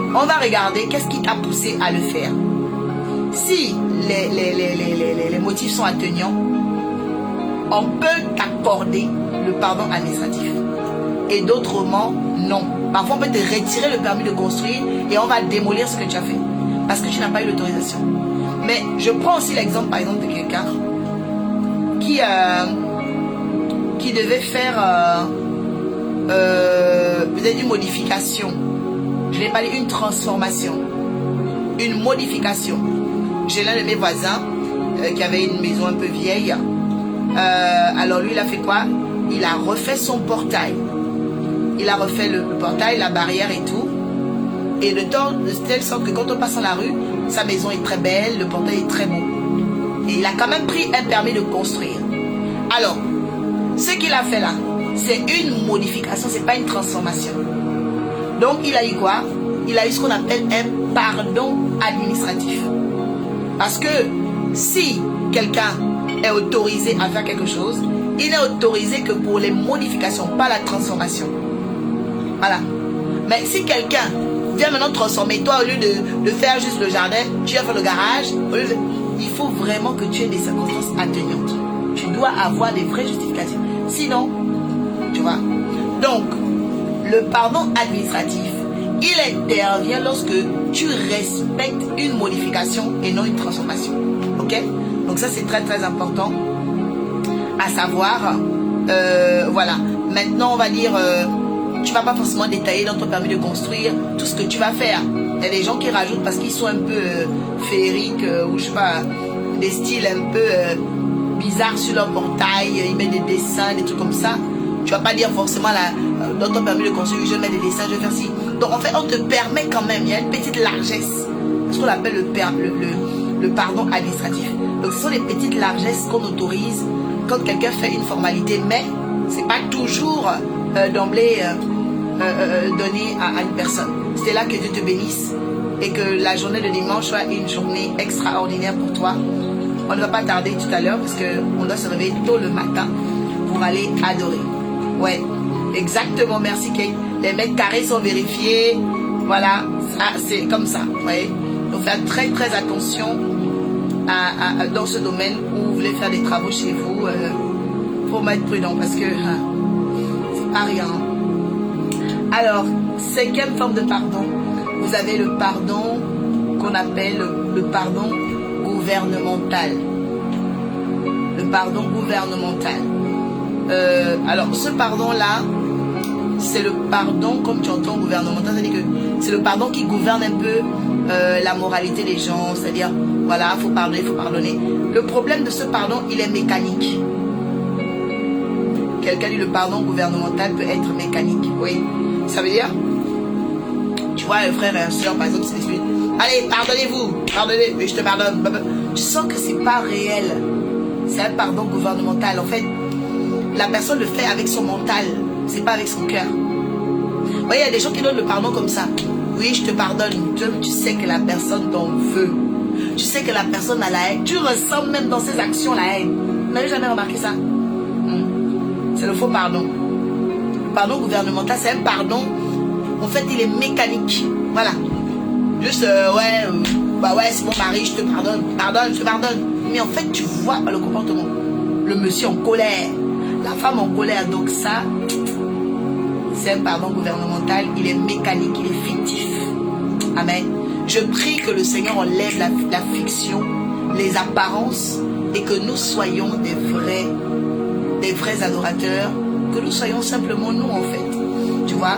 on va regarder qu'est-ce qui t'a poussé à le faire. Si les motifs sont attenants, on peut t'accorder le pardon administratif. Et d'autrement, non. Parfois, on peut te retirer le permis de construire et on va démolir ce que tu as fait. Parce que tu n'as pas eu l'autorisation. Mais je prends aussi l'exemple, par exemple, de quelqu'un qui devait faire peut-être une modification. Je n'ai pas dit une transformation. Une modification. J'ai l'un de mes voisins qui avait une maison un peu vieille. Alors lui, il a fait quoi? Il a refait son portail. Il a refait le portail, la barrière et tout. Et de telle sorte que quand on passe dans la rue, sa maison est très belle, le portail est très beau. Et il a quand même pris un permis de construire. Alors, ce qu'il a fait là, c'est une modification, c'est pas une transformation. Donc, il a eu quoi? Il a eu ce qu'on appelle un pardon administratif. Parce que si quelqu'un est autorisé à faire quelque chose, il n'est autorisé que pour les modifications, pas la transformation. Voilà. Mais si quelqu'un vient maintenant transformer, toi, au lieu de faire juste le jardin, tu vas faire le garage, il faut vraiment que tu aies des circonstances attenantes. Tu dois avoir des vrais justificatifs. Sinon, tu vois. Donc, le pardon administratif, il intervient lorsque tu respectes une modification et non une transformation. Ok? Donc ça, c'est très très important à savoir. Voilà. Maintenant, on va dire, tu vas pas forcément détailler dans ton permis de construire tout ce que tu vas faire. Il y a des gens qui rajoutent parce qu'ils sont un peu féeriques ou je sais pas, des styles un peu bizarres sur leur portail. Ils mettent des dessins, des trucs comme ça. Tu vas pas dire forcément dans ton permis de construire, je mets des dessins, je vais faire ci. Donc en fait, on te permet quand même, il y a une petite largesse. Ce qu'on appelle le pardon administratif. Donc ce sont des petites largesses qu'on autorise quand quelqu'un fait une formalité, mais c'est pas toujours d'emblée donné à une personne. C'est là que Dieu te bénisse et que la journée de dimanche soit une journée extraordinaire pour toi. On ne va pas tarder tout à l'heure parce qu'on doit se réveiller tôt le matin pour aller adorer. Ouais, exactement, merci Kate. Les mètres carrés sont vérifiés. Voilà, c'est comme ça. Ouais. Donc faites très très attention dans ce domaine où vous voulez faire des travaux chez vous. Faut être prudent parce que c'est pas rien. Alors, cinquième forme de pardon, vous avez le pardon qu'on appelle le pardon gouvernemental. Le pardon gouvernemental. Alors, ce pardon-là, c'est le pardon, comme tu entends, gouvernemental, c'est-à-dire que c'est le pardon qui gouverne un peu la moralité des gens, c'est-à-dire, voilà, il faut pardonner, il faut pardonner. Le problème de ce pardon, il est mécanique. Quelqu'un dit le pardon gouvernemental peut être mécanique, oui. Ça veut dire, tu vois, un frère et un soeur, par exemple, c'est celui, allez, pardonnez-vous, pardonnez, mais je te pardonne. Tu sens que c'est pas réel. C'est un pardon gouvernemental. En fait, la personne le fait avec son mental, c'est pas avec son cœur. Vous voyez, il y a des gens qui donnent le pardon comme ça. Oui, je te pardonne. Tu sais que la personne t'en veut. Tu sais que la personne a la haine. Tu ressens même dans ses actions la haine. Vous n'avez jamais remarqué ça? C'est le faux pardon. Le pardon gouvernemental, c'est un pardon. En fait, il est mécanique. Voilà. Juste, bah ouais, c'est mon mari, je te pardonne. Pardonne, je te pardonne. Mais en fait, tu vois pas le comportement. Le monsieur en colère. La femme en colère. Donc ça, c'est un pardon gouvernemental. Il est mécanique, il est fictif. Amen. Je prie que le Seigneur enlève la fiction, les apparences, et que nous soyons des vrais adorateurs, que nous soyons simplement nous en fait. Tu vois,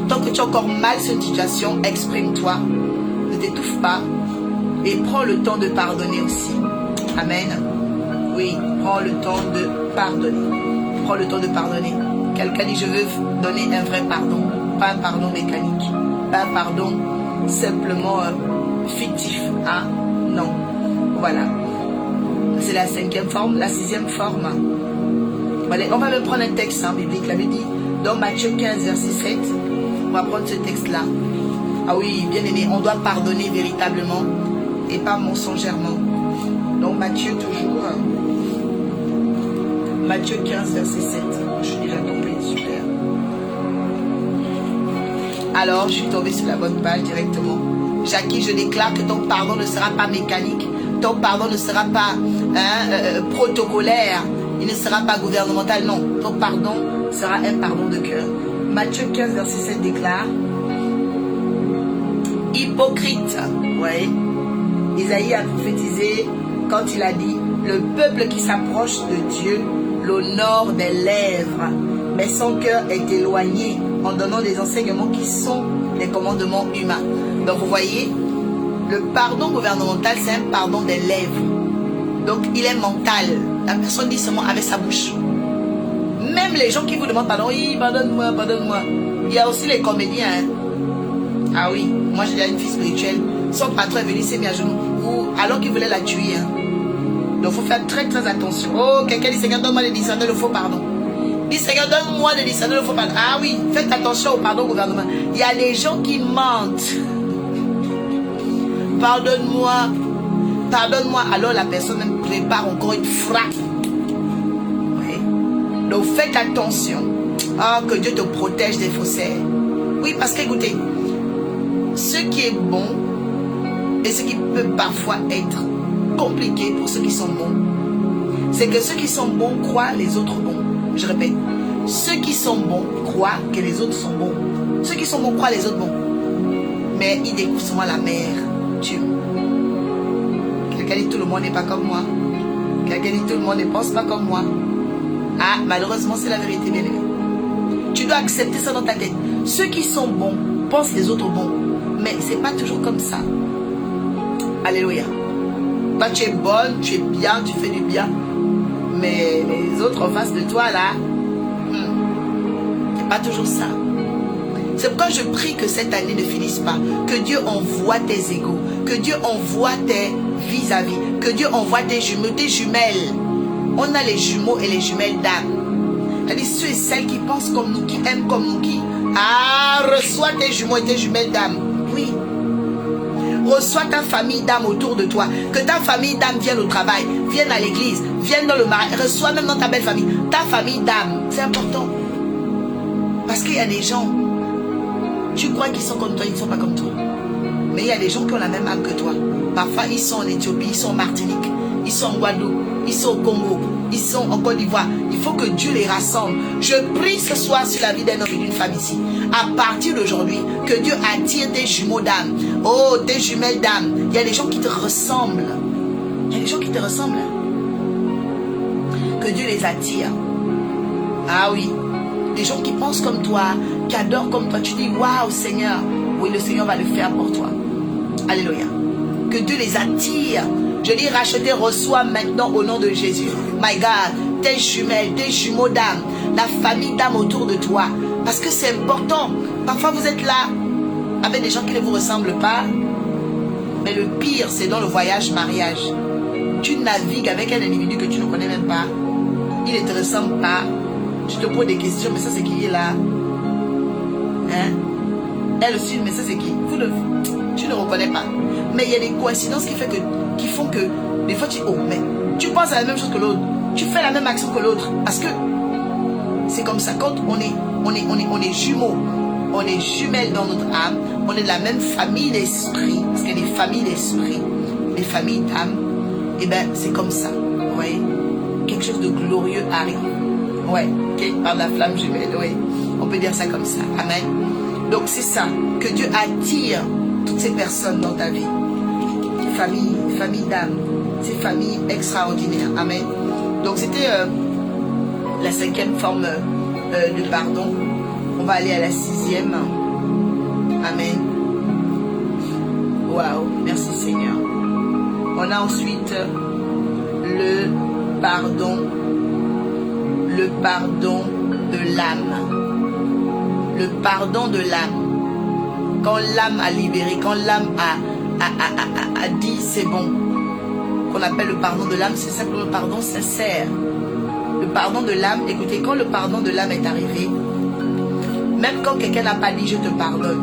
tant que tu as encore mal cette situation, exprime-toi, ne t'étouffe pas et prends le temps de pardonner aussi. Amen. Oui, prends le temps de pardonner. Prends le temps de pardonner. Quelqu'un dit, je veux donner un vrai pardon, pas un pardon mécanique, pas un pardon simplement fictif. Ah, non. Voilà. C'est la 5e forme, la 6e forme. Voilà, on va même prendre un texte biblique, l'avait dit, dans Matthieu 15, verset 7. On va prendre ce texte-là. Ah oui, bien aimé, on doit pardonner véritablement et pas mensongèrement. Donc Matthieu toujours. Matthieu 15, verset 7. Je suis déjà tombée, super. Alors, je suis tombée sur la bonne page directement. Jackie, je déclare que ton pardon ne sera pas mécanique. Ton pardon ne sera pas protocolaire. Il ne sera pas gouvernemental. Non, ton pardon sera un pardon de cœur. Matthieu 15, verset 7 déclare. Hypocrite. Oui. Isaïe a prophétisé quand il a dit, le peuple qui s'approche de Dieu l'honore des lèvres, mais son cœur est éloigné en donnant des enseignements qui sont des commandements humains. Donc vous voyez, le pardon gouvernemental, c'est un pardon des lèvres. Donc il est mental. La personne dit seulement avec sa bouche. Même les gens qui vous demandent pardon, oui, pardonne-moi, pardonne-moi. Il y a aussi les comédiens. Hein. Ah oui, moi j'ai déjà une fille spirituelle. Son patron est venu, s'est mis à genoux. Alors qu'il voulait la tuer. Hein. Donc il faut faire très très attention. Oh, quelqu'un dit, Seigneur, donne-moi le discernement, le faux pardon. Dit, Seigneur, donne-moi le discernement, le faux pardon. Ah oui, faites attention au pardon gouvernement. Il y a des gens qui mentent. Pardonne-moi. Pardonne-moi. Alors la personne même prépare encore une frappe. Oui. Donc faites attention. Ah, que Dieu te protège des faussaires. Oui, parce qu'écoutez, ce qui est bon et ce qui peut parfois être compliqué pour ceux qui sont bons, c'est que ceux qui sont bons croient les autres bons. Je répète, ceux qui sont bons croient que les autres sont bons. Ceux qui sont bons croient les autres bons. Mais ils découvrent souvent la mer. Dieu. Quelqu'un dit tout le monde n'est pas comme moi. Quelqu'un dit tout le monde ne pense pas comme moi. Ah, malheureusement, c'est la vérité, bien aimé. Tu dois accepter ça dans ta tête. Ceux qui sont bons pensent les autres bons. Mais c'est pas toujours comme ça. Alléluia. Toi, tu es bonne, tu es bien, tu fais du bien. Mais les autres en face de toi, là, c'est pas toujours ça. C'est pourquoi je prie que cette année ne finisse pas. Que Dieu envoie tes égaux. Que Dieu envoie tes vis-à-vis. Que Dieu envoie tes jumeaux, tes jumelles. On a les jumeaux et les jumelles d'âme. C'est-à-dire ceux et celles qui pensent comme nous, qui aiment comme nous, qui... Ah, reçois tes jumeaux et tes jumelles d'âme. Oui. Reçois ta famille d'âme autour de toi. Que ta famille d'âme vienne au travail, vienne à l'église, vienne dans le mariage. Reçois même dans ta belle famille. Ta famille d'âme, c'est important. Parce qu'il y a des gens, tu crois qu'ils sont comme toi, ils ne sont pas comme toi. Mais il y a des gens qui ont la même âme que toi. Parfois, ils sont en Éthiopie, ils sont en Martinique, ils sont en Guadeloupe, ils sont au Congo, ils sont en Côte d'Ivoire. Il faut que Dieu les rassemble. Je prie ce soir sur la vie d'un homme et d'une femme ici. À partir d'aujourd'hui, que Dieu attire tes jumeaux d'âme. Oh, tes jumelles d'âme. Il y a des gens qui te ressemblent. Il y a des gens qui te ressemblent. Que Dieu les attire. Ah oui. Des gens qui pensent comme toi, qui adorent comme toi. Tu dis, waouh Seigneur. Oui, le Seigneur va le faire pour toi. Alléluia. Que Dieu les attire. Je dis, racheter, reçois maintenant au nom de Jésus. My God, tes jumelles, tes jumeaux d'âme, la famille d'âme autour de toi. Parce que c'est important. Parfois vous êtes là avec des gens qui ne vous ressemblent pas. Mais le pire, c'est dans le voyage mariage. Tu navigues avec un individu que tu ne connais même pas. Il ne te ressemble pas. Tu te poses des questions, mais ça c'est qui est là? Hein? Elle aussi, mais ça c'est qui? Tu ne reconnais pas. Mais il y a des coïncidences qui font que des fois tu dis, oh, mais Tu penses à la même chose que l'autre. Tu fais la même action que l'autre. Parce que c'est comme ça. Quand on est jumeaux, on est jumelles dans notre âme, on est de la même famille d'esprit. Parce qu'il y a des familles d'esprit, des familles d'âme. Et bien, c'est comme ça. Vous voyez? Quelque chose de glorieux arrive. Ouais, ok, par la flamme jumelle, oui. On peut dire ça comme ça. Amen. Donc c'est ça, que Dieu attire toutes ces personnes dans ta vie. Famille d'âme. Ces familles extraordinaires. Amen. Donc c'était la 5e forme de pardon. On va aller à la 6e. Amen. Waouh, merci Seigneur. On a ensuite le pardon de l'âme. Le pardon de l'âme. Quand l'âme a libéré, quand l'âme a dit c'est bon, qu'on appelle le pardon de l'âme, c'est simplement le pardon sincère. Le pardon de l'âme, écoutez, quand le pardon de l'âme est arrivé, même quand quelqu'un n'a pas dit je te pardonne,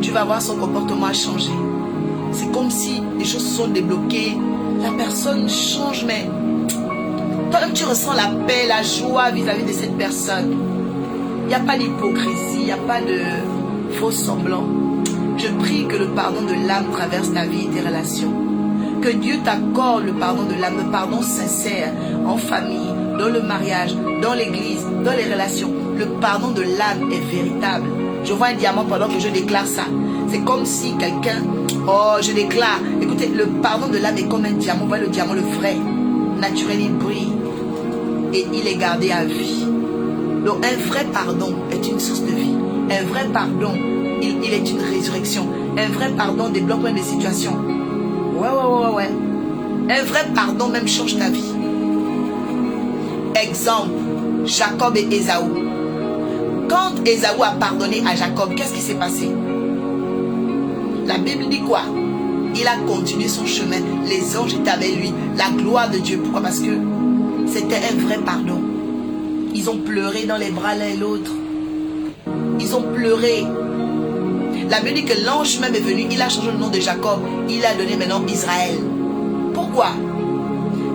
tu vas voir son comportement a changé. C'est comme si les choses sont débloquées, la personne change, mais toi-même tu ressens la paix, la joie vis-à-vis de cette personne. Il n'y a pas d'hypocrisie, il n'y a pas de faux semblant. Je prie que le pardon de l'âme traverse ta vie et tes relations. Que Dieu t'accorde le pardon de l'âme, le pardon sincère, en famille, dans le mariage, dans l'église, dans les relations. Le pardon de l'âme est véritable. Je vois un diamant pendant que je déclare ça. C'est comme si quelqu'un... Oh, je déclare. Écoutez, le pardon de l'âme est comme un diamant. Vous voyez le diamant, le vrai. Naturel, il brille. Et il est gardé à vie. Donc un vrai pardon est une source de vie. Un vrai pardon, il est une résurrection. Un vrai pardon débloque même des situations. Ouais. Un vrai pardon même change ta vie. Exemple, Jacob et Ésaü. Quand Ésaü a pardonné à Jacob, qu'est-ce qui s'est passé? La Bible dit quoi? Il a continué son chemin. Les anges étaient avec lui. La gloire de Dieu. Pourquoi? Parce que c'était un vrai pardon. Ils ont pleuré dans les bras l'un et l'autre. Ils ont pleuré. La Bible dit que l'ange même est venu. Il a changé le nom de Jacob. Il a donné maintenant Israël. Pourquoi?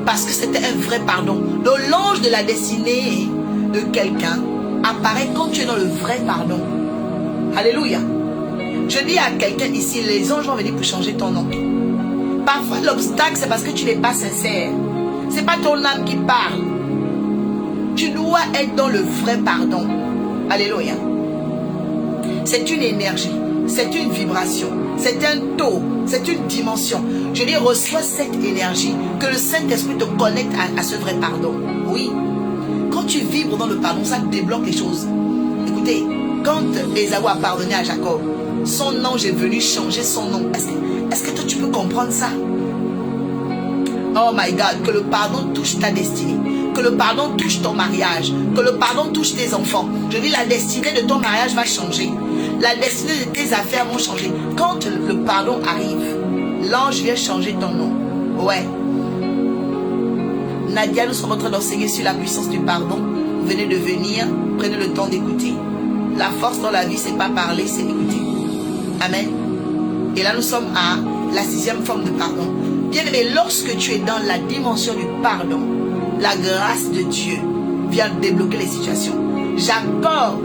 Parce que c'était un vrai pardon. Donc l'ange de la destinée de quelqu'un apparaît quand tu es dans le vrai pardon. Alléluia. Je dis à quelqu'un ici, les anges vont venir pour changer ton nom. Parfois l'obstacle c'est parce que tu n'es pas sincère. C'est pas ton âme qui parle. Tu dois être dans le vrai pardon. Alléluia. C'est une énergie, c'est une vibration, c'est un taux, c'est une dimension. Je dis, reçois cette énergie, que le Saint-Esprit te connecte à ce vrai pardon. Oui. Quand tu vibres dans le pardon, ça débloque les choses. Écoutez, quand Ésaü a pardonné à Jacob, son ange est venu changer son nom. Est-ce que toi tu peux comprendre ça? Oh my God, que le pardon touche ta destinée. Que le pardon touche ton mariage. Que le pardon touche tes enfants. Je dis, la destinée de ton mariage va changer. La destinée de tes affaires vont changer. Quand le pardon arrive, l'ange vient changer ton nom. Ouais. Nadia, nous sommes en train d'enseigner sur la puissance du pardon. Vous venez de venir, prenez le temps d'écouter. La force dans la vie, c'est pas parler, c'est écouter. Amen. Et là, nous sommes à la 6e forme de pardon. Bien-aimé, lorsque tu es dans la dimension du pardon, la grâce de Dieu vient débloquer les situations. Jacob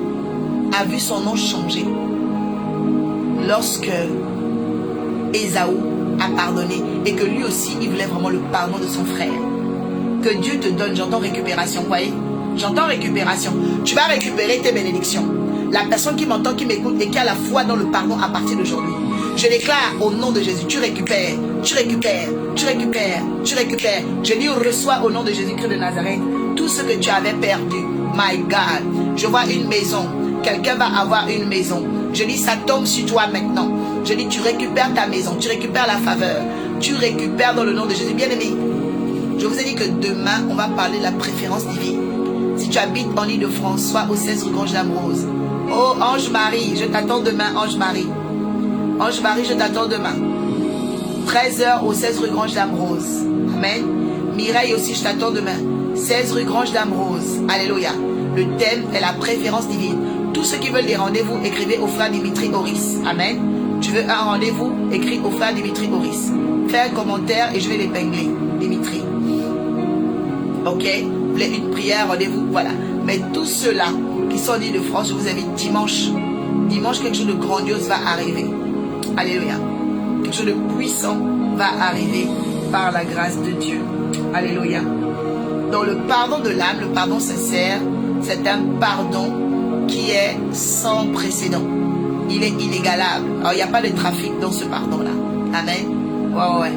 a vu son nom changer lorsque Ésaü a pardonné et que lui aussi, il voulait vraiment le pardon de son frère. Que Dieu te donne, j'entends récupération, vous voyez? J'entends récupération. Tu vas récupérer tes bénédictions. La personne qui m'entend, qui m'écoute et qui a la foi dans le pardon à partir d'aujourd'hui. Je déclare au nom de Jésus, tu récupères, tu récupères, tu récupères, tu récupères. Je dis, reçois au nom de Jésus-Christ de Nazareth tout ce que tu avais perdu. My God, je vois une maison. Quelqu'un va avoir une maison. Je dis, ça tombe sur toi maintenant. Je dis, tu récupères ta maison, tu récupères la faveur, tu récupères dans le nom de Jésus. Bien-aimé, je vous ai dit que demain, on va parler de la préférence divine. Si tu habites en Île-de-France, sois au 16 rue Grange d'Ambrose. Oh, Ange-Marie, je t'attends demain, Ange-Marie. Ange-Marie, je t'attends demain. 13h au 16 rue Grange d'Ambrose. Amen. Mireille aussi, je t'attends demain. 16 rue Grange d'Ambrose. Alléluia. Le thème est la préférence divine. Tous ceux qui veulent des rendez-vous, écrivez au frère Dimitri Horis. Amen. Tu veux un rendez-vous, écris au frère Dimitri Horis. Fais un commentaire et je vais l'épingler. Dimitri. Ok, vous voulez une prière, rendez-vous, voilà. Mais tous ceux-là qui sont en Île-de-France, je vous invite dimanche. Dimanche, quelque chose de grandiose va arriver. Alléluia. Quelque chose de puissant va arriver par la grâce de Dieu. Alléluia. Donc le pardon de l'âme, le pardon sincère, c'est un pardon qui est sans précédent. Il est inégalable. Alors il n'y a pas de trafic dans ce pardon-là. Amen. Ouais.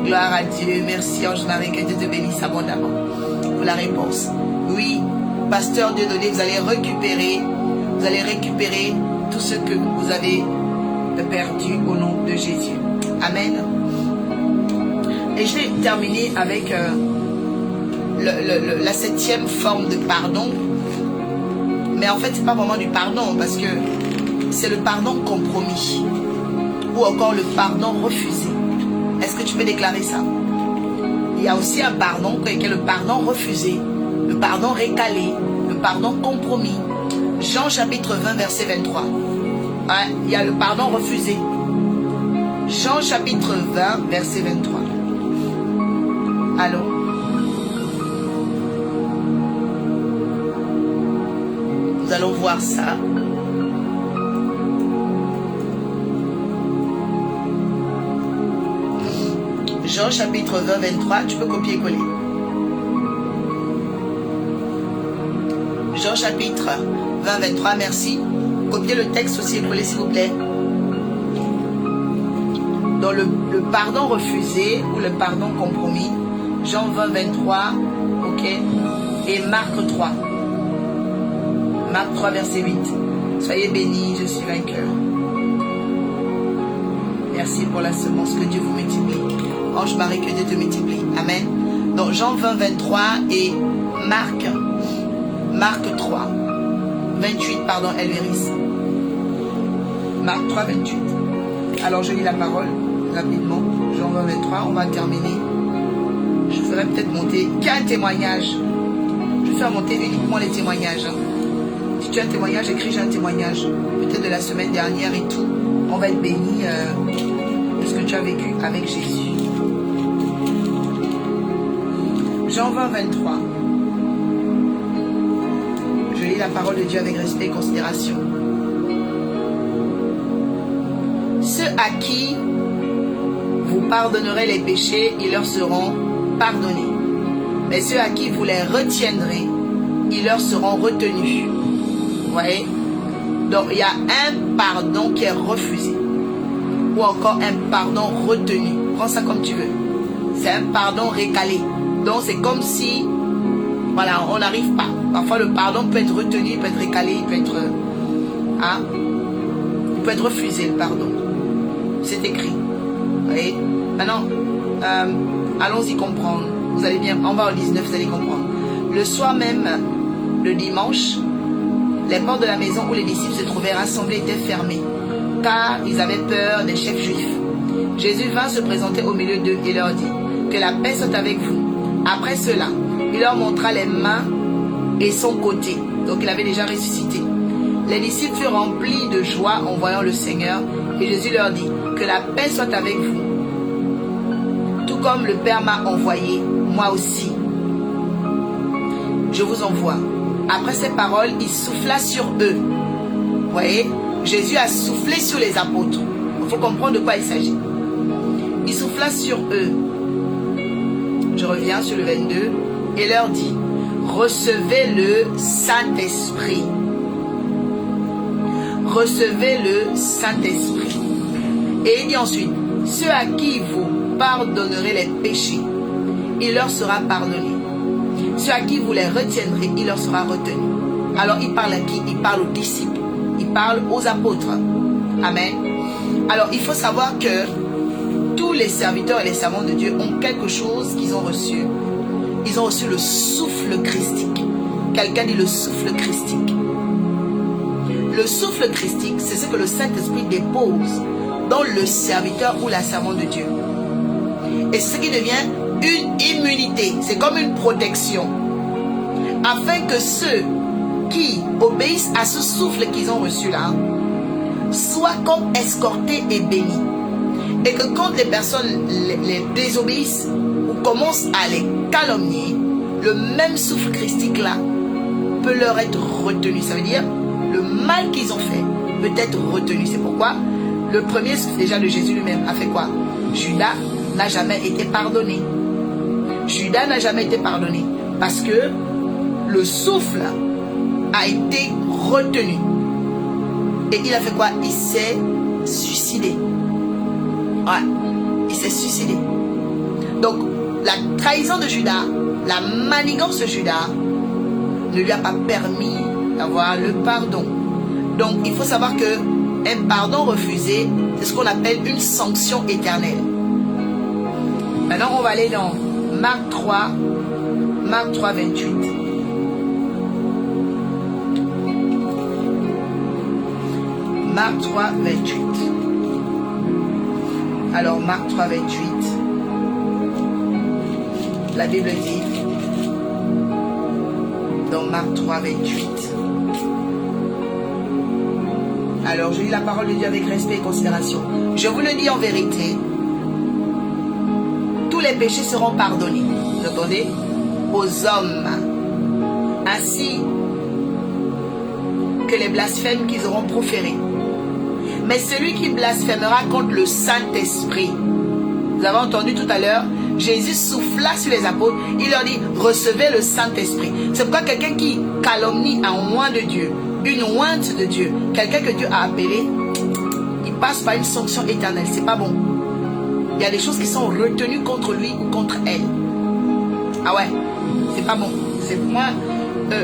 Gloire à Dieu. Merci Ange-Marie, que Dieu te bénisse abondamment pour la réponse. Oui, pasteur Dieudonné, vous allez récupérer tout ce que vous avez perdu au nom de Jésus. Amen. Et je vais terminer avec la 7e forme de pardon. Mais en fait, c'est pas vraiment du pardon, parce que c'est le pardon compromis. Ou encore le pardon refusé. Est-ce que tu peux déclarer ça? Il y a aussi un pardon qui est le pardon refusé, le pardon récalé, le pardon compromis. Jean chapitre 20 verset 23. Il y a le pardon refusé. Jean chapitre 20 verset 23. Allô? Nous allons voir ça. Jean chapitre 20, 23, tu peux copier-coller. Jean chapitre 20, 23, merci. Copiez le texte aussi et collez s'il vous plaît. Dans le pardon refusé ou le pardon compromis, Jean 20, 23, ok, et Marc 3. Marc 3, verset 8. Soyez bénis, je suis vainqueur. Merci pour la semence, que Dieu vous multiplie. Ange-Marie, que Dieu te multiplie. Amen. Donc Jean 20, 23 et Marc 3. 28, pardon, Elvéris. Marc 3, 28. Alors je lis la parole rapidement. Jean 20, 23, on va terminer. Je ferai peut-être monter. Qui a un témoignage? Je vais faire monter uniquement les témoignages. Si tu as un témoignage, écris j'ai un témoignage. Peut-être de la semaine dernière et tout. On va être béni de ce que tu as vécu avec Jésus. Jean 20, 23. Je lis la parole de Dieu avec respect et considération. Ceux à qui vous pardonnerez les péchés, ils leur seront pardonnés. Mais ceux à qui vous les retiendrez, ils leur seront retenus. Vous voyez? Donc il y a un pardon qui est refusé. Ou encore un pardon retenu. Prends ça comme tu veux. C'est un pardon récalé. Donc c'est comme si, voilà, on n'arrive pas. Parfois le pardon peut être retenu, il peut être récalé, il peut être refusé le pardon. C'est écrit. Vous voyez? Maintenant, allons-y comprendre. Vous allez bien, on va au 19, vous allez comprendre. Le soir même, le dimanche, les portes de la maison où les disciples se trouvaient rassemblés étaient fermées, car ils avaient peur des chefs juifs. Jésus vint se présenter au milieu d'eux et leur dit, que la paix soit avec vous. Après cela, il leur montra les mains et son côté. Donc il avait déjà ressuscité. Les disciples furent remplis de joie en voyant le Seigneur. Et Jésus leur dit, que la paix soit avec vous. Tout comme le Père m'a envoyé, moi aussi, je vous envoie. Après ces paroles, il souffla sur eux. Vous voyez, Jésus a soufflé sur les apôtres. Il faut comprendre de quoi il s'agit. Il souffla sur eux. Je reviens sur le 22. Et leur dit, recevez le Saint-Esprit. Recevez le Saint-Esprit. Et il dit ensuite, ceux à qui vous pardonnerez les péchés, il leur sera pardonné. Ceux à qui vous les retiendrez, il leur sera retenu. Alors il parle à qui? Il parle aux disciples. Il parle aux apôtres. Amen. Alors il faut savoir que tous les serviteurs et les servants de Dieu ont quelque chose qu'ils ont reçu. Ils ont reçu le souffle christique. Quelqu'un dit le souffle christique. Le souffle christique, c'est ce que le Saint-Esprit dépose dans le serviteur ou la servante de Dieu. Et c'est ce qui devient une immunité. C'est comme une protection. Afin que ceux qui obéissent à ce souffle qu'ils ont reçu là soient comme escortés et bénis. Et que quand les personnes les désobéissent ou commencent à les calomnier, le même souffle christique là peut leur être retenu. Ça veut dire le mal qu'ils ont fait peut être retenu. C'est pourquoi le premier souffle déjà de Jésus lui-même a fait quoi? Judas n'a jamais été pardonné. Judas n'a jamais été pardonné parce que le souffle a été retenu. Et il a fait quoi? Il s'est suicidé. Ouais, il s'est suicidé. Donc, la trahison de Judas, la manigance de Judas ne lui a pas permis d'avoir le pardon. Donc, il faut savoir que un pardon refusé, c'est ce qu'on appelle une sanction éternelle. Maintenant, on va aller dans Marc 3, 28. Marc 3, 28. Alors, Marc 3, 28. La Bible dit, dans Marc 3, 28. Alors, je lis la parole de Dieu avec respect et considération. Je vous le dis en vérité, tous les péchés seront pardonnés, vous entendez, aux hommes, ainsi que les blasphèmes qu'ils auront proférés. Mais celui qui blasphémera contre le Saint-Esprit, vous avez entendu tout à l'heure, Jésus souffla sur les apôtres, il leur dit, recevez le Saint-Esprit. C'est pourquoi quelqu'un qui calomnie un oint de Dieu, une ointe de Dieu, quelqu'un que Dieu a appelé, il passe par une sanction éternelle, c'est pas bon. Il y a des choses qui sont retenues contre lui ou contre elle. Ah ouais, c'est pas bon. C'est moi,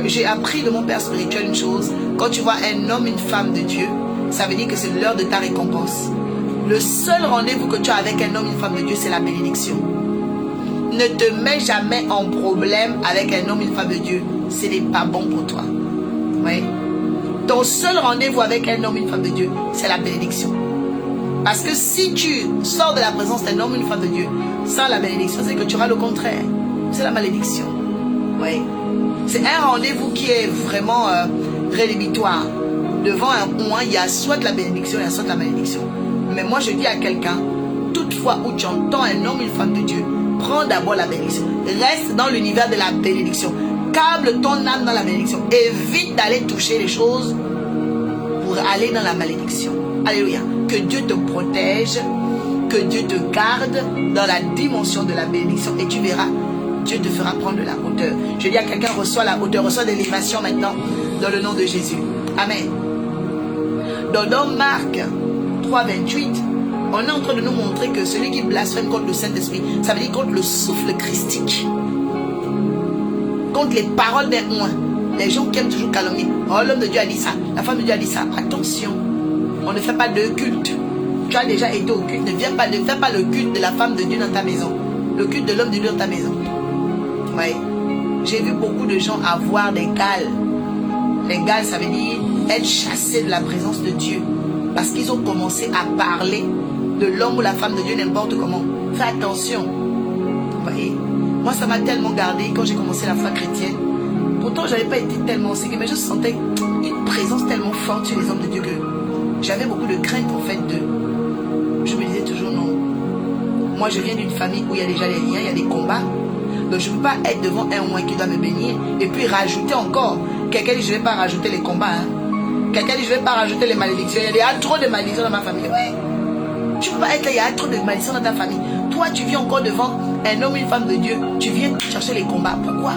j'ai appris de mon père spirituel une chose, quand tu vois un homme, une femme de Dieu, ça veut dire que c'est l'heure de ta récompense. Le seul rendez-vous que tu as avec un homme, une femme de Dieu, c'est la bénédiction. Ne te mets jamais en problème avec un homme, une femme de Dieu. Ce n'est pas bon pour toi. Oui. Ton seul rendez-vous avec un homme, une femme de Dieu, c'est la bénédiction. Parce que si tu sors de la présence d'un homme, une femme de Dieu, sans la bénédiction, c'est que tu auras le contraire. C'est la malédiction. Oui. C'est un rendez-vous qui est vraiment rédhibitoire. Devant un point, il y a soit de la bénédiction, il y a soit de la malédiction. Mais moi, je dis à quelqu'un, toutefois où tu entends un homme, une femme de Dieu, prends d'abord la bénédiction. Reste dans l'univers de la bénédiction. Câble ton âme dans la bénédiction. Évite d'aller toucher les choses pour aller dans la malédiction. Alléluia. Que Dieu te protège, que Dieu te garde dans la dimension de la bénédiction. Et tu verras, Dieu te fera prendre de la hauteur. Je dis à quelqu'un, reçois la hauteur, reçois de l'élévation maintenant, dans le nom de Jésus. Amen. Dans Marc 3, 28, on est en train de nous montrer que celui qui blasphème contre le Saint-Esprit, ça veut dire contre le souffle christique, contre les paroles des oints. Les gens qui aiment toujours calomnier. Oh, l'homme de Dieu a dit ça, la femme de Dieu a dit ça. Attention, on ne fait pas de culte. Tu as déjà été au culte. Ne fais pas le culte de la femme de Dieu dans ta maison. Le culte de l'homme de Dieu dans ta maison. Oui. J'ai vu beaucoup de gens avoir des gales. Les gales, ça veut dire être chassés de la présence de Dieu. Parce qu'ils ont commencé à parler de l'homme ou la femme de Dieu n'importe comment. Fais attention. Vous voyez, moi, ça m'a tellement gardé quand j'ai commencé la foi chrétienne. Pourtant, je n'avais pas été tellement sécurisé, mais je sentais une présence tellement forte sur les hommes de Dieu que j'avais beaucoup de crainte en fait de... Je me disais toujours non. Moi, je viens d'une famille où il y a déjà des liens, il y a des combats. Donc, je ne peux pas être devant un oint qui doit me bénir et puis rajouter encore. Quelqu'un dit, je ne vais pas rajouter les combats. Hein. Quelqu'un dit, je ne vais pas rajouter les malédictions. Il y a trop de malédictions dans ma famille. Ouais. Tu ne peux pas être là, il y a trop de malédictions dans ta famille. Toi, tu viens encore devant un homme, une femme de Dieu. Tu viens chercher les combats. Pourquoi?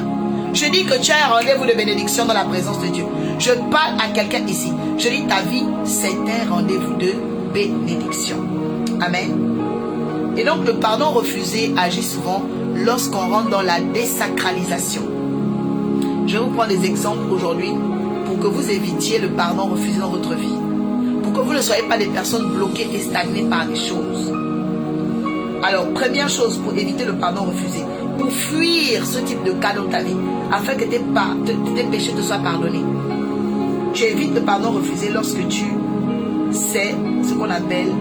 Je dis que tu as un rendez-vous de bénédiction dans la présence de Dieu. Je parle à quelqu'un ici. Je dis, ta vie, c'est un rendez-vous de bénédiction. Amen. Et donc, le pardon refusé agit souvent lorsqu'on rentre dans la désacralisation. Je vais vous prendre des exemples aujourd'hui pour que vous évitiez le pardon refusé dans votre vie. Pour que vous ne soyez pas des personnes bloquées et stagnées par des choses. Alors, première chose pour éviter le pardon refusé, pour fuir ce type de cas dans ta vie, afin que tes péchés te soient pardonnés. Tu évites le pardon refusé lorsque tu sais ce qu'on appelle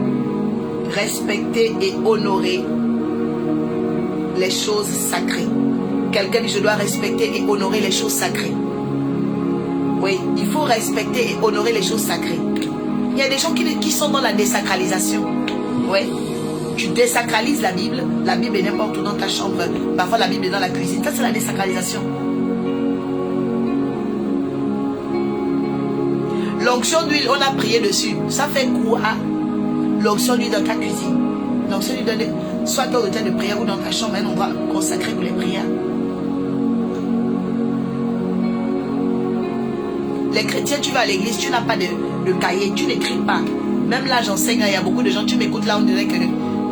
respecter et honorer les choses sacrées. Quelqu'un dit, je dois respecter et honorer les choses sacrées. Oui, il faut respecter et honorer les choses sacrées. Il y a des gens qui sont dans la désacralisation. Oui. Tu désacralises la Bible est n'importe où dans ta chambre, parfois la Bible est dans la cuisine. Ça, c'est la désacralisation. L'onction d'huile, on a prié dessus. Ça fait quoi? L'onction d'huile dans ta cuisine. L'onction d'huile, soit dans l'hôtel de prière ou dans ta chambre, un endroit consacré pour les prières. Les chrétiens, tu vas à l'église, tu n'as pas de cahier, tu n'écris pas. Même là, j'enseigne, il y a beaucoup de gens, tu m'écoutes là, on dirait que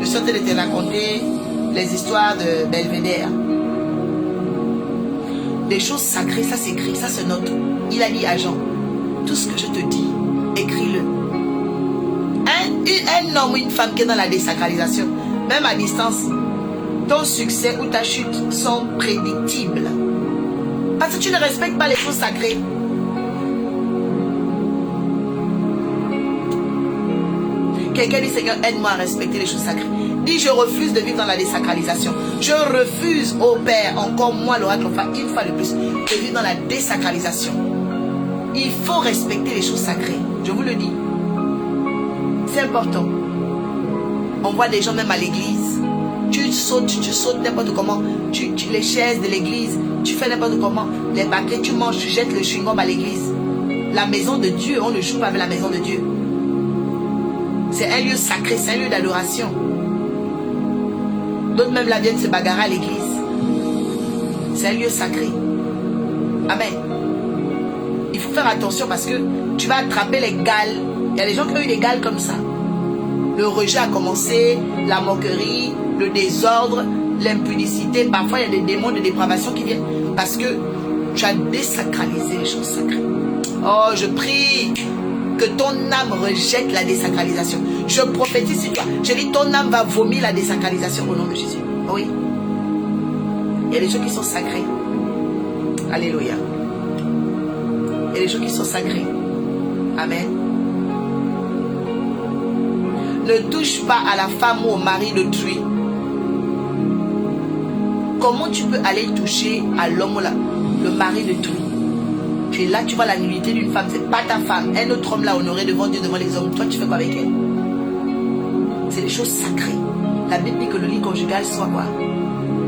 je suis en train de te raconter les histoires de Belvédère. Des choses sacrées, ça s'écrit, ça se note. Il a dit à Jean, tout ce que je te dis, écris-le. Un homme ou une femme qui est dans la désacralisation, même à distance, ton succès ou ta chute sont prédictibles. Parce que tu ne respectes pas les choses sacrées. Quelqu'un dit, Seigneur, aide-moi à respecter les choses sacrées. Dis, je refuse de vivre dans la désacralisation. Je refuse, ô Père, encore moi, l'oracle, enfin, une fois de plus, de vivre dans la désacralisation. Il faut respecter les choses sacrées. Je vous le dis. C'est important. On voit des gens même à l'église. Tu sautes n'importe comment. Les chaises de l'église, tu fais n'importe comment. Les papiers, tu manges, tu jettes le chewing-gum à l'église. La maison de Dieu, on ne joue pas avec la maison de Dieu. C'est un lieu sacré, c'est un lieu d'adoration. D'autres même là viennent se bagarrer à l'église. C'est un lieu sacré. Amen. Il faut faire attention parce que tu vas attraper les gales. Il y a des gens qui ont eu des gales comme ça. Le rejet a commencé, la moquerie, le désordre, l'impudicité. Parfois, il y a des démons de dépravation qui viennent parce que tu as désacralisé les choses sacrées. Oh, je prie que ton âme rejette la désacralisation. Je prophétise sur toi. Je dis, ton âme va vomir la désacralisation au nom de Jésus. Oui. Il y a des choses qui sont sacrées. Alléluia. Il y a des choses qui sont sacrées. Amen. Ne touche pas à la femme ou au mari d'autrui. Comment tu peux aller toucher à l'homme ou le mari d'autrui? Tu es là, tu vois la nullité d'une femme, c'est pas ta femme. Un autre homme l'a honoré devant Dieu, devant les hommes. Toi, tu fais quoi avec elle? C'est des choses sacrées. La Bible dit que le lit conjugal soit quoi?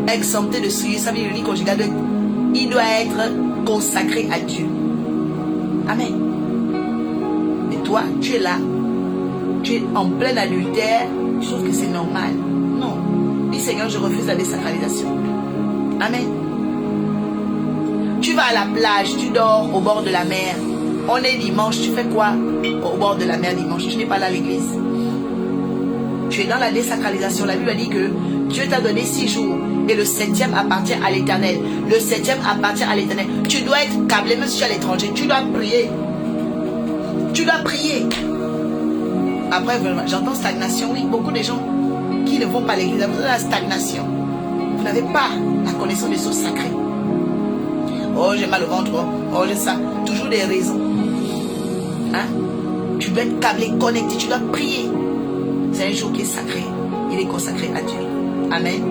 Exempté de souillure. Ça veut dire que le lit conjugal il doit être consacré à Dieu. Amen. Et toi, tu es là. Tu es en plein adultère. Tu trouves que c'est normal? Non. Dis Seigneur, je refuse la désacralisation. Amen. Tu vas à la plage, tu dors au bord de la mer. On est dimanche, tu fais quoi au bord de la mer dimanche? Tu n'es pas là à l'église. Tu es dans la désacralisation. La Bible dit que Dieu t'a donné 6 jours et le 7e appartient à l'Éternel. Le 7e appartient à l'Éternel. Tu dois être câblé, même si tu es à l'étranger. Tu dois prier. Tu dois prier. Après, j'entends stagnation. Oui, beaucoup de gens qui ne vont pas à l'église, vous avez la stagnation. Vous n'avez pas la connaissance des choses sacrées. Oh, j'ai mal au ventre. Oh, j'ai ça. Toujours des raisons. Hein? Tu dois être câblé, connecté. Tu dois prier. C'est un jour qui est sacré. Il est consacré à Dieu. Amen.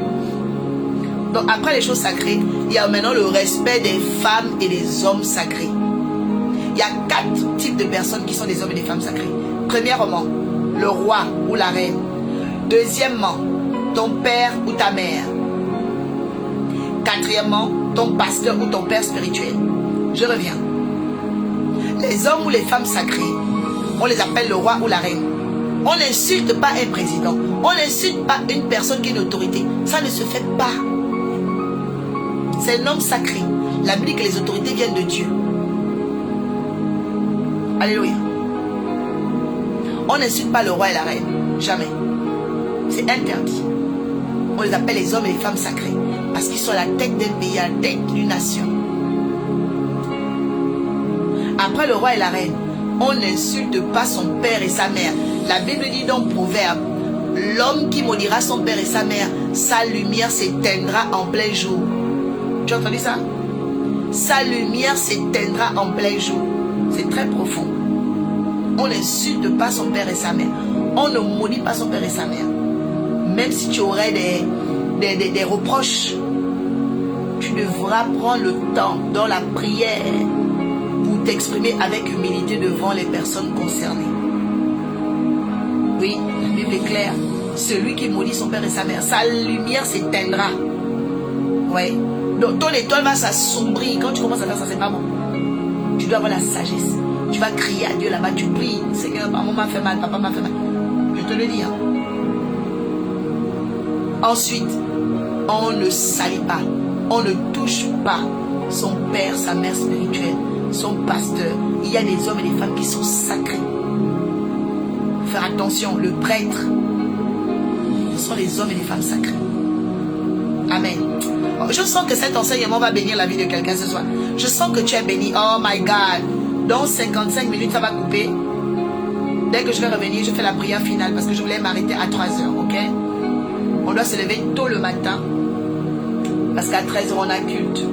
Donc, après les choses sacrées, il y a maintenant le respect des femmes et des hommes sacrés. Il y a 4 types de personnes qui sont des hommes et des femmes sacrés. Premièrement, le roi ou la reine. Deuxièmement, ton père ou ta mère. Quatrièmement, ton pasteur ou ton père spirituel. Je reviens. Les hommes ou les femmes sacrées, on les appelle le roi ou la reine. On n'insulte pas un président. On n'insulte pas une personne qui est une autorité. Ça ne se fait pas. C'est un homme sacré. La Bible dit que les autorités viennent de Dieu. Alléluia. On n'insulte pas le roi et la reine. Jamais. C'est interdit. On les appelle les hommes et les femmes sacrés. Parce qu'ils sont à la tête d'un pays, à la tête d'une nation. Après le roi et la reine, on n'insulte pas son père et sa mère. La Bible dit dans Proverbe, l'homme qui maudira son père et sa mère, sa lumière s'éteindra en plein jour. Tu as entendu ça? Sa lumière s'éteindra en plein jour. C'est très profond. On n'insulte pas son père et sa mère. On ne maudit pas son père et sa mère. Même si tu aurais des reproches, tu devras prendre le temps dans la prière pour t'exprimer avec humilité devant les personnes concernées. Oui, la Bible est claire. Celui qui maudit son père et sa mère, sa lumière s'éteindra. Ouais. Donc ton étoile va s'assombrir. Quand tu commences à faire ça, c'est pas bon. Tu dois avoir la sagesse. Tu vas crier à Dieu là-bas, tu pries. Seigneur, maman m'a fait mal, papa m'a fait mal. Je te le dis. Hein. Ensuite, on ne salit pas. On ne touche pas son père, sa mère spirituelle, son pasteur. Il y a des hommes et des femmes qui sont sacrés. Faire attention, le prêtre, ce sont les hommes et les femmes sacrés. Amen. Je sens que cet enseignement va bénir la vie de quelqu'un ce soir. Je sens que tu es béni. Oh my God. Dans 55 minutes, ça va couper. Dès que je vais revenir, je fais la prière finale parce que je voulais m'arrêter à 3 heures, ok? On doit se lever tôt le matin parce qu'à 13 heures, on a culte.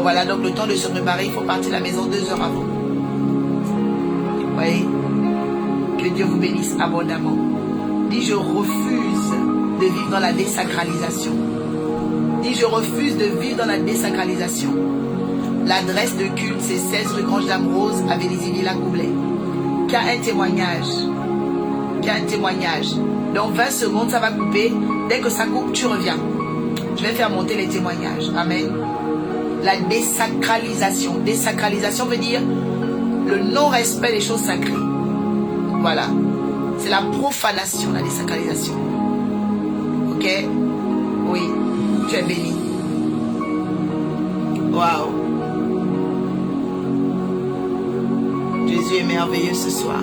Voilà, donc le temps de se préparer, il faut partir de la maison 2 heures avant. Vous voyez? Que Dieu vous bénisse abondamment. Dis, je refuse de vivre dans la désacralisation. Dis, je refuse de vivre dans la désacralisation. L'adresse de culte, c'est 16 rue Grange Dame Rose, à Vélizy-Villa Coublet. Qu'il y a un témoignage. Qu'il y a un témoignage. Dans 20 secondes, ça va couper. Dès que ça coupe, tu reviens. Je vais faire monter les témoignages. Amen. La désacralisation. Désacralisation veut dire le non-respect des choses sacrées. Voilà. C'est la profanation, la désacralisation. Ok? Oui. Tu es béni. Waouh. Jésus est merveilleux ce soir.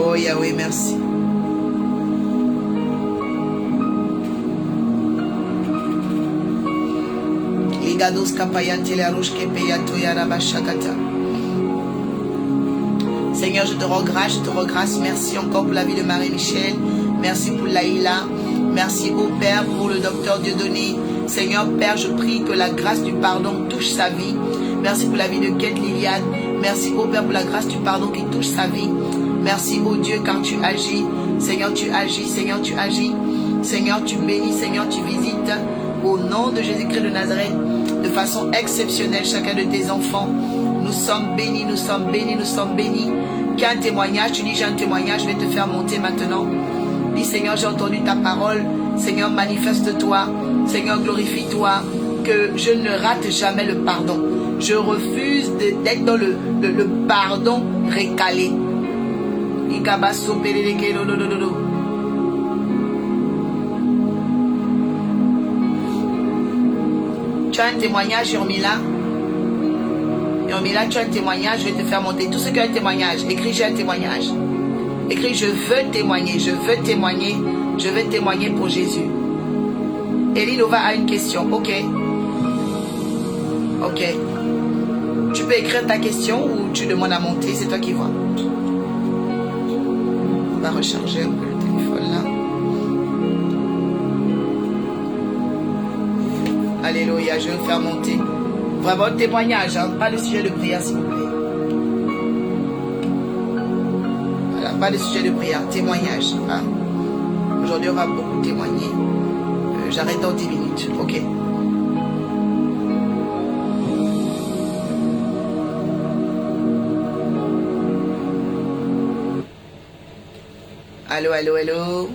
Oh Yahweh, merci. Ligados kapayante la rouge kepeyato yarabashakata. Seigneur, je te rends grâce, je te rends grâce. Merci encore pour la vie de Marie-Michel. Merci pour Laïla. Merci au Père pour le docteur Dieudonné. Seigneur, Père, je prie que la grâce du pardon touche sa vie. Merci pour la vie de Kate Liliane. Merci au Père pour la grâce du pardon qui touche sa vie. Merci au Dieu car tu agis. Seigneur, tu agis. Seigneur, tu agis. Seigneur, tu bénis. Seigneur, tu visites. Au nom de Jésus-Christ de Nazareth, de façon exceptionnelle, chacun de tes enfants. Nous sommes bénis, nous sommes bénis, nous sommes bénis. Qu'il y a un témoignage, tu dis j'ai un témoignage, je vais te faire monter maintenant. Dis Seigneur, j'ai entendu ta parole. Seigneur, manifeste-toi. Seigneur, glorifie-toi. Que je ne rate jamais le pardon. Je refuse d'être dans le pardon récalé. Tu as un témoignage, Urmila? Urmila, tu as un témoignage, je vais te faire monter. Tout ce qui a un témoignage, écris j'ai un témoignage. Écris je veux témoigner, je veux témoigner, je veux témoigner pour Jésus. Elinova a une question, ok. Ok. Tu peux écrire ta question ou tu demandes à monter, c'est toi qui vois. On va recharger un peu le téléphone là. Alléluia, je vais vous faire monter. Vraiment témoignage, hein? Pas de sujet de prière s'il vous plaît. Voilà, pas de sujet de prière, témoignage. Hein? Aujourd'hui on va beaucoup témoigner. J'arrête dans 10 minutes, ok. Allô, allô, allô.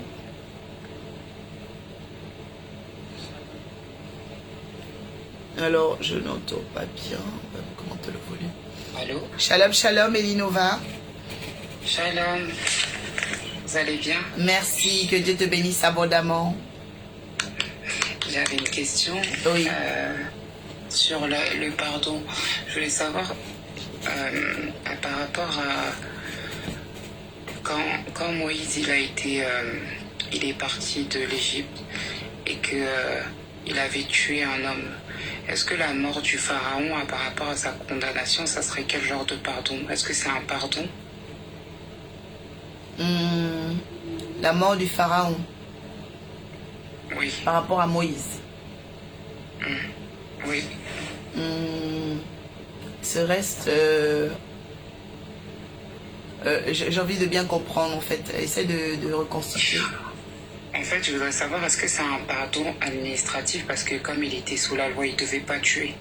Alors, je n'entends pas bien. On va augmenter le volume. Allô? Shalom, shalom, Elinova. Shalom. Vous allez bien? Merci, que Dieu te bénisse abondamment. J'avais une question. Oui. Sur le pardon. Je voulais savoir par rapport à quand Moïse il est parti de l'Égypte et que il avait tué un homme. Est-ce que la mort du pharaon, par rapport à sa condamnation, ça serait quel genre de pardon? Est-ce que c'est un pardon? La mort du pharaon. Oui. Par rapport à Moïse. Oui. Ce reste... j'ai envie de bien comprendre en fait. Essaie de reconstituer. En fait, je voudrais savoir, est-ce que c'est un pardon administratif? Parce que comme il était sous la loi, il ne devait pas tuer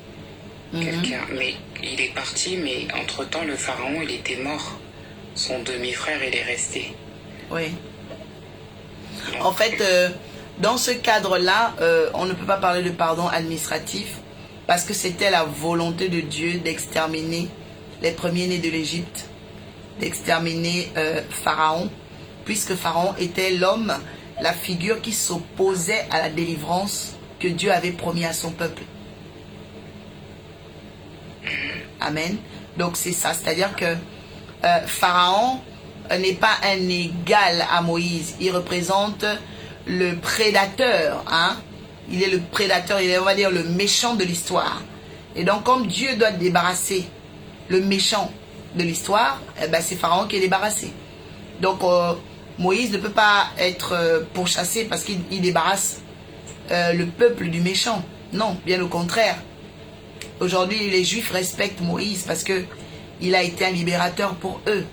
quelqu'un. Mais il est parti, mais entre-temps, le pharaon, il était mort. son demi-frère, il est resté. Oui. En fait, dans ce cadre-là, on ne peut pas parler de pardon administratif parce que c'était la volonté de Dieu d'exterminer les premiers-nés de l'Égypte, d'exterminer Pharaon, puisque Pharaon était l'homme, la figure qui s'opposait à la délivrance que Dieu avait promis à son peuple. Amen. Donc c'est ça, c'est-à-dire que Pharaon n'est pas un égal à Moïse. Il représente le prédateur, hein? Il est le prédateur, il est, on va dire, le méchant de l'histoire. Et donc, comme Dieu doit débarrasser le méchant de l'histoire, eh ben, c'est Pharaon qui est débarrassé. Donc, Moïse ne peut pas être pourchassé parce qu'il débarrasse le peuple du méchant. Non, bien au contraire. Aujourd'hui, les Juifs respectent Moïse parce que il a été un libérateur pour eux.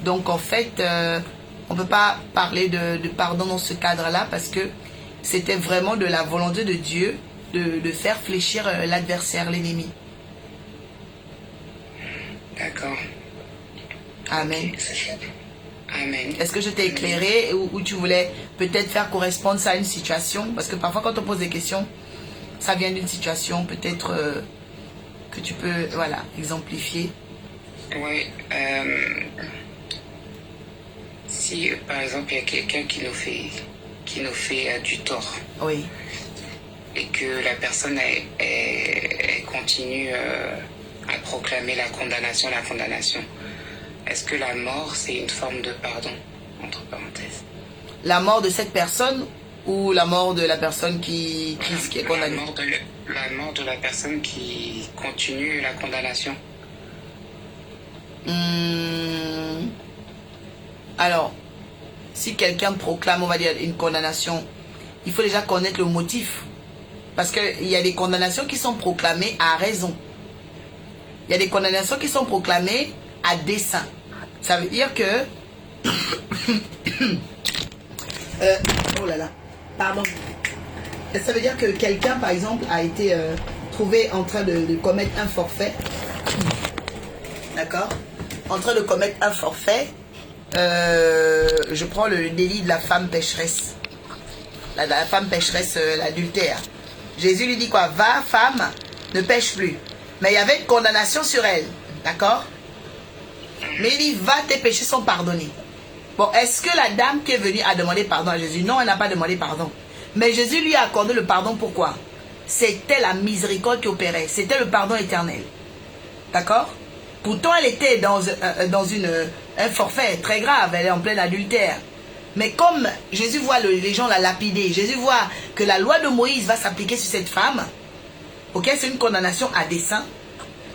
Donc, en fait, on ne peut pas parler de pardon dans ce cadre-là parce que c'était vraiment de la volonté de Dieu de faire fléchir l'adversaire, l'ennemi. D'accord. Amen. Amen. Est-ce que je t'ai éclairé ou tu voulais peut-être faire correspondre ça à une situation? Parce que parfois, quand on pose des questions, ça vient d'une situation peut-être que tu peux, voilà, exemplifier. Oui. Si, par exemple, il y a quelqu'un qui nous fait du tort. Oui. Et que la personne elle continue à proclamer la condamnation. Est-ce que la mort, c'est une forme de pardon, entre parenthèses? La mort de cette personne ou la mort de la personne qui est condamnée? La mort de la personne qui continue la condamnation. Alors, si quelqu'un proclame, on va dire, une condamnation, il faut déjà connaître le motif. Parce qu'il y a des condamnations qui sont proclamées à raison. Il y a des condamnations qui sont proclamées à dessein. Ça veut dire que... oh là là, pardon. Ça veut dire que quelqu'un, par exemple, a été trouvé en train de commettre un forfait. D'accord? En train de commettre un forfait. Je prends le délit de la femme pécheresse. La femme pécheresse, l'adultère. Jésus lui dit quoi? Va, femme, ne pêche plus. Mais il y avait une condamnation sur elle. D'accord? Mais il dit, va, tes péchés sont pardonnés. Bon, est-ce que la dame qui est venue a demandé pardon à Jésus? Non, elle n'a pas demandé pardon. Mais Jésus lui a accordé le pardon. Pourquoi? C'était la miséricorde qui opérait. C'était le pardon éternel. D'accord? Pourtant, elle était dans un forfait très grave. Elle est en plein adultère. Mais comme Jésus voit les gens la lapider, Jésus voit que la loi de Moïse va s'appliquer sur cette femme, ok, c'est une condamnation à dessein.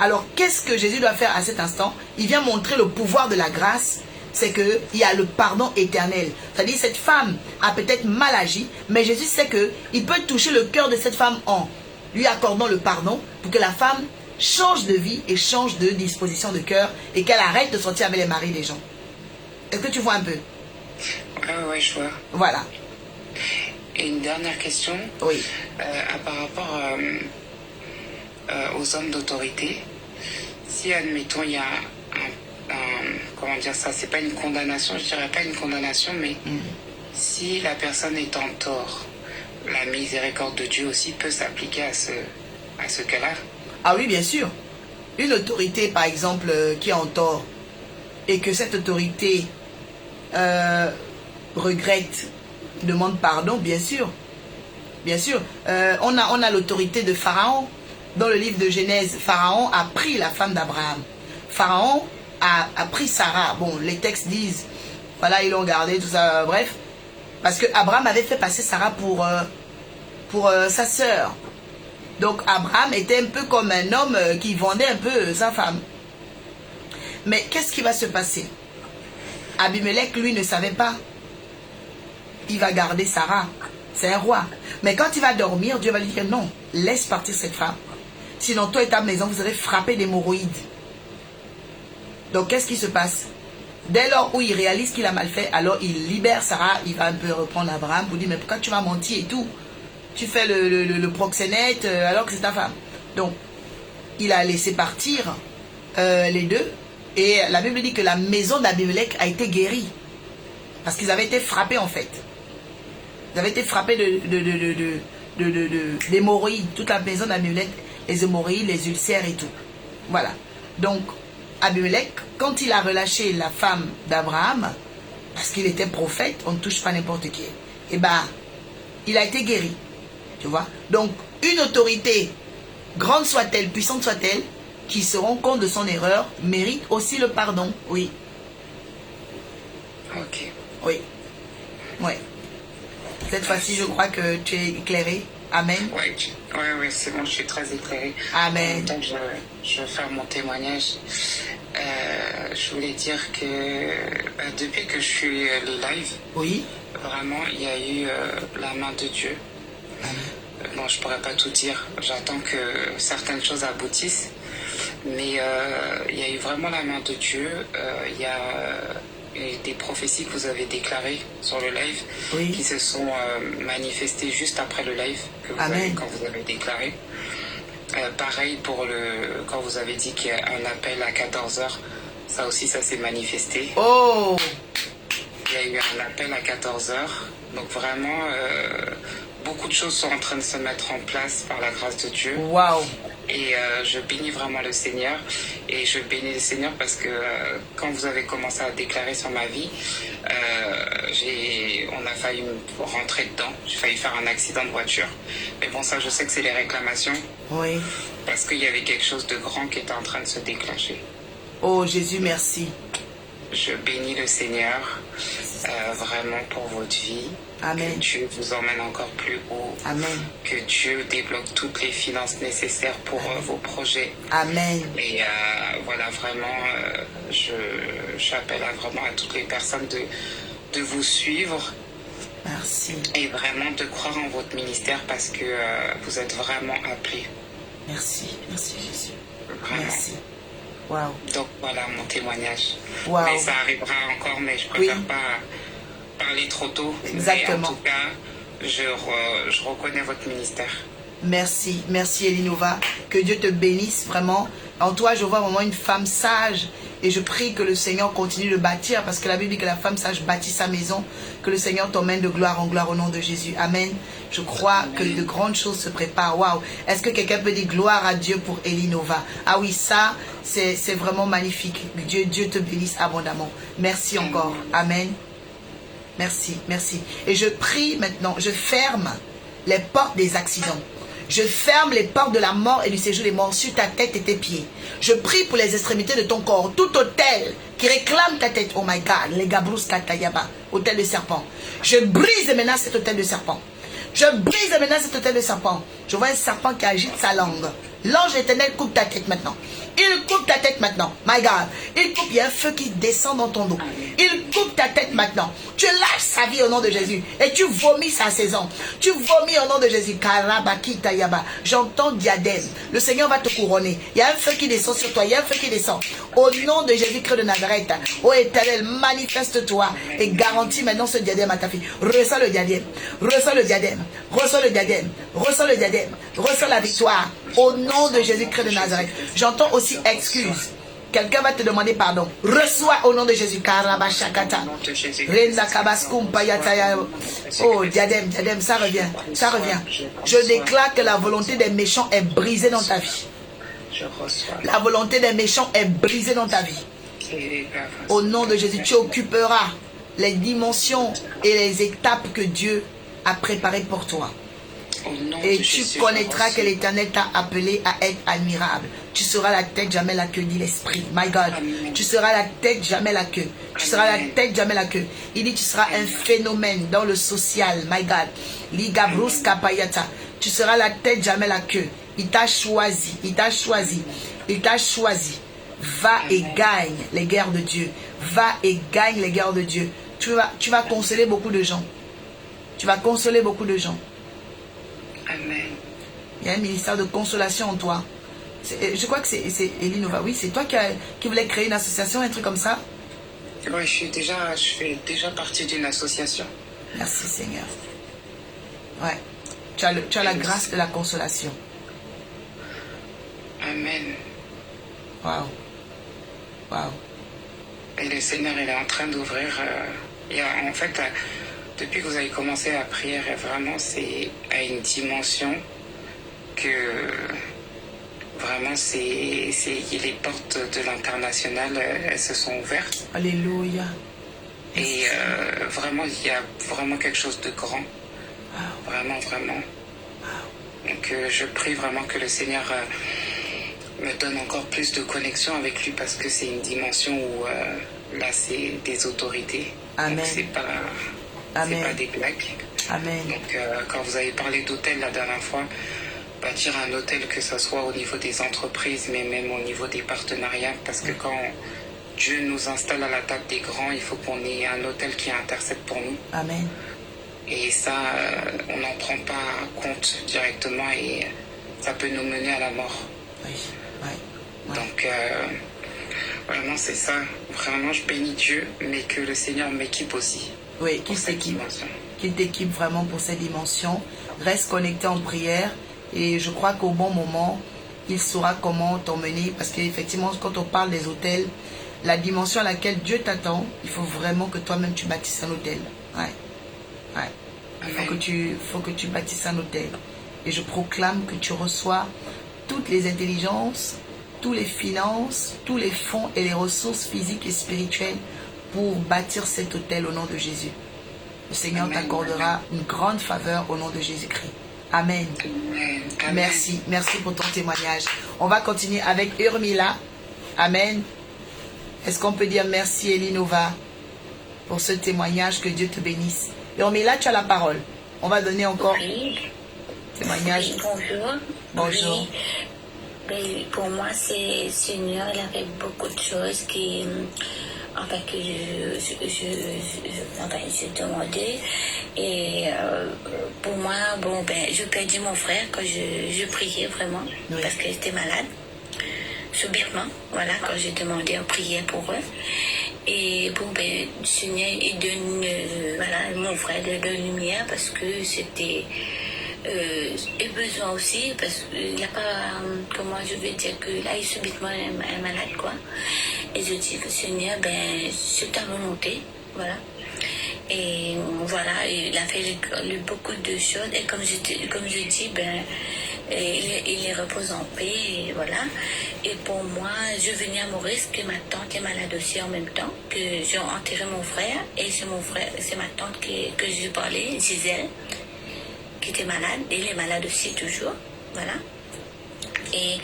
Alors, qu'est-ce que Jésus doit faire à cet instant? Il vient montrer le pouvoir de la grâce, c'est qu'il y a le pardon éternel. C'est-à-dire, cette femme a peut-être mal agi, mais Jésus sait qu'il peut toucher le cœur de cette femme en lui accordant le pardon pour que la femme change de vie et change de disposition de cœur et qu'elle arrête de sortir avec les maris des gens. Est-ce que tu vois un peu? Ah ouais, je vois. Voilà. Et une dernière question. Oui. Par rapport aux hommes d'autorité, si admettons il y a comment dire ça, c'est pas une condamnation, je dirais pas une condamnation, mais si la personne est en tort, la miséricorde de Dieu aussi peut s'appliquer à ce cas-là. Ah oui, bien sûr. Une autorité, par exemple, qui est en tort et que cette autorité regrette, demande pardon, bien sûr. Bien sûr. On a l'autorité de Pharaon. Dans le livre de Genèse, Pharaon a pris la femme d'Abraham. Pharaon a pris Sarah. Bon, les textes disent, voilà, ils l'ont gardé, tout ça, bref. Parce que Abraham avait fait passer Sarah pour sa sœur. Donc Abraham était un peu comme un homme qui vendait un peu sa femme. Mais qu'est-ce qui va se passer? Abimelech, lui, ne savait pas. Il va garder Sarah. C'est un roi. Mais quand il va dormir, Dieu va lui dire non, laisse partir cette femme. Sinon, toi et ta maison, vous serez frappés d'hémorroïdes. Donc, qu'est-ce qui se passe? Dès lors où il réalise qu'il a mal fait, alors il libère Sarah. Il va un peu reprendre Abraham pour dire, mais pourquoi tu m'as menti et tout? Tu fais le proxénète alors que c'est ta femme. Donc, il a laissé partir les deux. Et la Bible dit que la maison d'Abimelech a été guérie. Parce qu'ils avaient été frappés en fait. Ils avaient été frappés d'hémorroïdes. Toute la maison d'Abimelech, les hémorroïdes, les ulcères et tout. Voilà. Donc, Abimelech, quand il a relâché la femme d'Abraham, parce qu'il était prophète, on ne touche pas n'importe qui. Et ben, il a été guéri. Tu vois? Donc, une autorité, grande soit-elle, puissante soit-elle, qui se rend compte de son erreur, mérite aussi le pardon. Oui. Ok. Oui. Oui. Cette fois-ci, je crois que tu es éclairé. Amen. Ouais, c'est bon, je suis très éclairé. Amen. En même temps, je vais faire mon témoignage. Je voulais dire que depuis que je suis les live, Oui. vraiment, il y a eu la main de Dieu. Bon, je pourrais pas tout dire. J'attends que certaines choses aboutissent. Mais il y a eu vraiment la main de Dieu. Il y a des prophéties que vous avez déclarées sur le live qui se sont manifestées juste après le live que quand vous avez déclaré. Pareil pour quand vous avez dit qu'il y a un appel à 14h. Ça aussi, ça s'est manifesté. Oh! Il y a eu un appel à 14h. Donc vraiment, beaucoup de choses sont en train de se mettre en place par la grâce de Dieu. Waouh! Et je bénis vraiment le Seigneur. Et je bénis le Seigneur parce que quand vous avez commencé à déclarer sur ma vie, on a failli rentrer dedans. J'ai failli faire un accident de voiture. Mais bon, ça, je sais que c'est les réclamations. Oui. Parce qu'il y avait quelque chose de grand qui était en train de se déclencher. Oh Jésus, merci. Je bénis le Seigneur vraiment pour votre vie. Amen. Que Dieu vous emmène encore plus haut. Amen. Que Dieu débloque toutes les finances nécessaires pour vos projets. Amen. Et voilà, vraiment, j'appelle vraiment à toutes les personnes de vous suivre. Merci. Et vraiment de croire en votre ministère parce que vous êtes vraiment appelés. Merci. Merci Jésus. Vraiment. Merci. Wow. Donc voilà mon témoignage. Wow. Mais ça arrivera encore, mais je préfère pas parler trop tôt. Exactement. Mais en tout cas, je reconnais votre ministère. Merci. Merci Elinova. Que Dieu te bénisse vraiment. En toi, je vois vraiment une femme sage. Et je prie que le Seigneur continue de bâtir. Parce que la Bible dit que la femme sage bâtit sa maison. Que le Seigneur t'emmène de gloire en gloire au nom de Jésus. Amen. Je crois que de grandes choses se préparent. Waouh. Est-ce que quelqu'un peut dire gloire à Dieu pour Elinova? Ah oui, ça, c'est vraiment magnifique. Dieu te bénisse abondamment. Merci encore. Amen. Merci, merci. Et je prie maintenant, je ferme les portes des accidents. Je ferme les portes de la mort et du séjour des morts sur ta tête et tes pieds. Je prie pour les extrémités de ton corps. Tout hôtel qui réclame ta tête, oh my God, les Gabrous Katayaba, hôtel de serpent. Je brise maintenant cet hôtel de serpent. Je brise maintenant cet hôtel de serpent. Je vois un serpent qui agite sa langue. L'ange éternel coupe ta tête maintenant. Il coupe ta tête maintenant. My God. Il coupe, il y a un feu qui descend dans ton dos. Il coupe ta tête maintenant. Tu lâches sa vie au nom de Jésus. Et tu vomis sa saison. Tu vomis au nom de Jésus. Karabaki Tayaba. J'entends diadème. Le Seigneur va te couronner. Il y a un feu qui descend sur toi. Il y a un feu qui descend. Au nom de Jésus-Christ de Nazareth. Ô éternel, manifeste-toi. Et garantis maintenant ce diadème à ta fille. Ressens le diadème. Ressens le diadème. Ressens le diadème. Ressens le diadème. Ressens la victoire. Au nom de Jésus-Christ de Nazareth. J'entends aussi excuse. Quelqu'un va te demander pardon. Reçois au nom de Jésus. Karabashakata. Oh, diadème, diadème, ça revient. Ça revient. Je déclare que la volonté des méchants est brisée dans ta vie. La volonté des méchants est brisée dans ta vie. Au nom de Jésus, tu occuperas les dimensions et les étapes que Dieu a préparées pour toi. Et tu connaîtras que l'Éternel t'a appelé à être admirable. Tu seras la tête, jamais la queue, dit l'Esprit. My God. Tu seras la tête, jamais la queue. Tu seras la tête, jamais la queue. Il dit tu seras un phénomène dans le social. My God. Ligabrus kapayata. Tu seras la tête, jamais la queue. Il t'a choisi. Il t'a choisi. Il t'a choisi. Va et gagne les guerres de Dieu. Va et gagne les guerres de Dieu. Tu vas consoler beaucoup de gens. Tu vas consoler beaucoup de gens. Amen. Il y a un ministère de consolation en toi. Je crois que c'est Elinova. Oui, c'est toi qui voulais créer une association, un truc comme ça? Oui, je fais déjà partie d'une association. Merci Seigneur. Ouais. Tu as la grâce de la consolation. Amen. Waouh. Wow. Et le Seigneur, il est en train d'ouvrir. En fait, depuis que vous avez commencé la prière, vraiment, c'est à une dimension que vraiment, les portes de l'international, elles se sont ouvertes. Alléluia. Et vraiment, il y a vraiment quelque chose de grand. Wow. Vraiment, vraiment. Wow. Donc, je prie vraiment que le Seigneur me donne encore plus de connexion avec lui parce que c'est une dimension où là, c'est des autorités. Amen. Donc, c'est pas des blagues. Amen. Donc, quand vous avez parlé d'hôtel la dernière fois, bâtir un hôtel, que ce soit au niveau des entreprises, mais même au niveau des partenariats, parce que quand Dieu nous installe à la table des grands, il faut qu'on ait un hôtel qui intercède pour nous. Amen. Et ça, on n'en prend pas compte directement et ça peut nous mener à la mort. Oui. Oui. Oui. Donc, vraiment, c'est ça. Vraiment, je bénis Dieu, mais que le Seigneur m'équipe aussi. Oui, qu'il t'équipe vraiment pour cette dimension. Reste connecté en prière et je crois qu'au bon moment, il saura comment t'emmener parce qu'effectivement, quand on parle des hôtels, la dimension à laquelle Dieu t'attend, il faut vraiment que toi-même tu bâtisses un hôtel. Ouais. Ouais. Il faut que tu bâtisses un hôtel. Et je proclame que tu reçois toutes les intelligences, toutes les finances, tous les fonds et les ressources physiques et spirituelles pour bâtir cet hôtel au nom de Jésus. Le Seigneur t'accordera une grande faveur au nom de Jésus-Christ. Amen. Amen. Merci. Merci pour ton témoignage. On va continuer avec Urmila. Amen. Est-ce qu'on peut dire merci Elinova pour ce témoignage, que Dieu te bénisse. Urmila, tu as la parole. On va donner encore témoignage. Oui, bonjour. Bonjour. Oui, pour moi, c'est Seigneur, il a fait beaucoup de choses qui, enfin, que je demandais. Et pour moi, bon, ben, je perdis mon frère quand je priais vraiment, parce qu'il était malade, subitement, voilà, quand j'ai demandé en prière pour eux. Et bon, ben, le Seigneur, il donne, voilà, mon frère de lumière, parce que c'était... et besoin aussi, parce qu'il n'a pas, comment je vais dire, que là, il subitement est malade, quoi. Et je dis, Seigneur, ben, c'est ta volonté, voilà. Et voilà, il a fait beaucoup de choses, et comme je dis, ben, il repose en paix, et voilà. Et pour moi, je venais à Maurice, que ma tante est malade aussi en même temps, que j'ai enterré mon frère, et c'est ma tante que je parlais, Gisèle, qui était malade, elle est malade aussi toujours, voilà. Et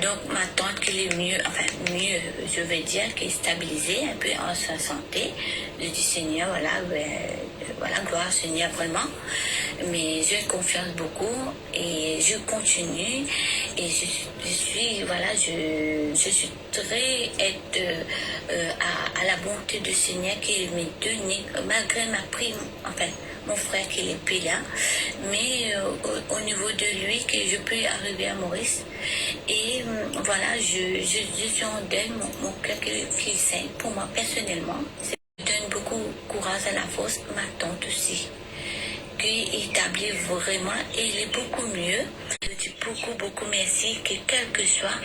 donc ma tante qui est mieux, enfin mieux, je vais dire, qui est stabilisée un peu en sa santé. Je dis Seigneur, voilà, voilà, gloire au Seigneur vraiment. Mais j'ai confiance beaucoup et je continue et je suis, voilà, je suis très à la bonté du Seigneur qui me donne, malgré ma prime, enfin, mon frère qui n'est plus là, mais au niveau de lui, que je peux arriver à Maurice. Et voilà, je suis en deuil, mon cœur qui saigne pour moi personnellement. Ça me donne beaucoup de courage à la force, ma tante aussi, qui établit vraiment, et il est beaucoup mieux. Je dis beaucoup merci, que quel que soit,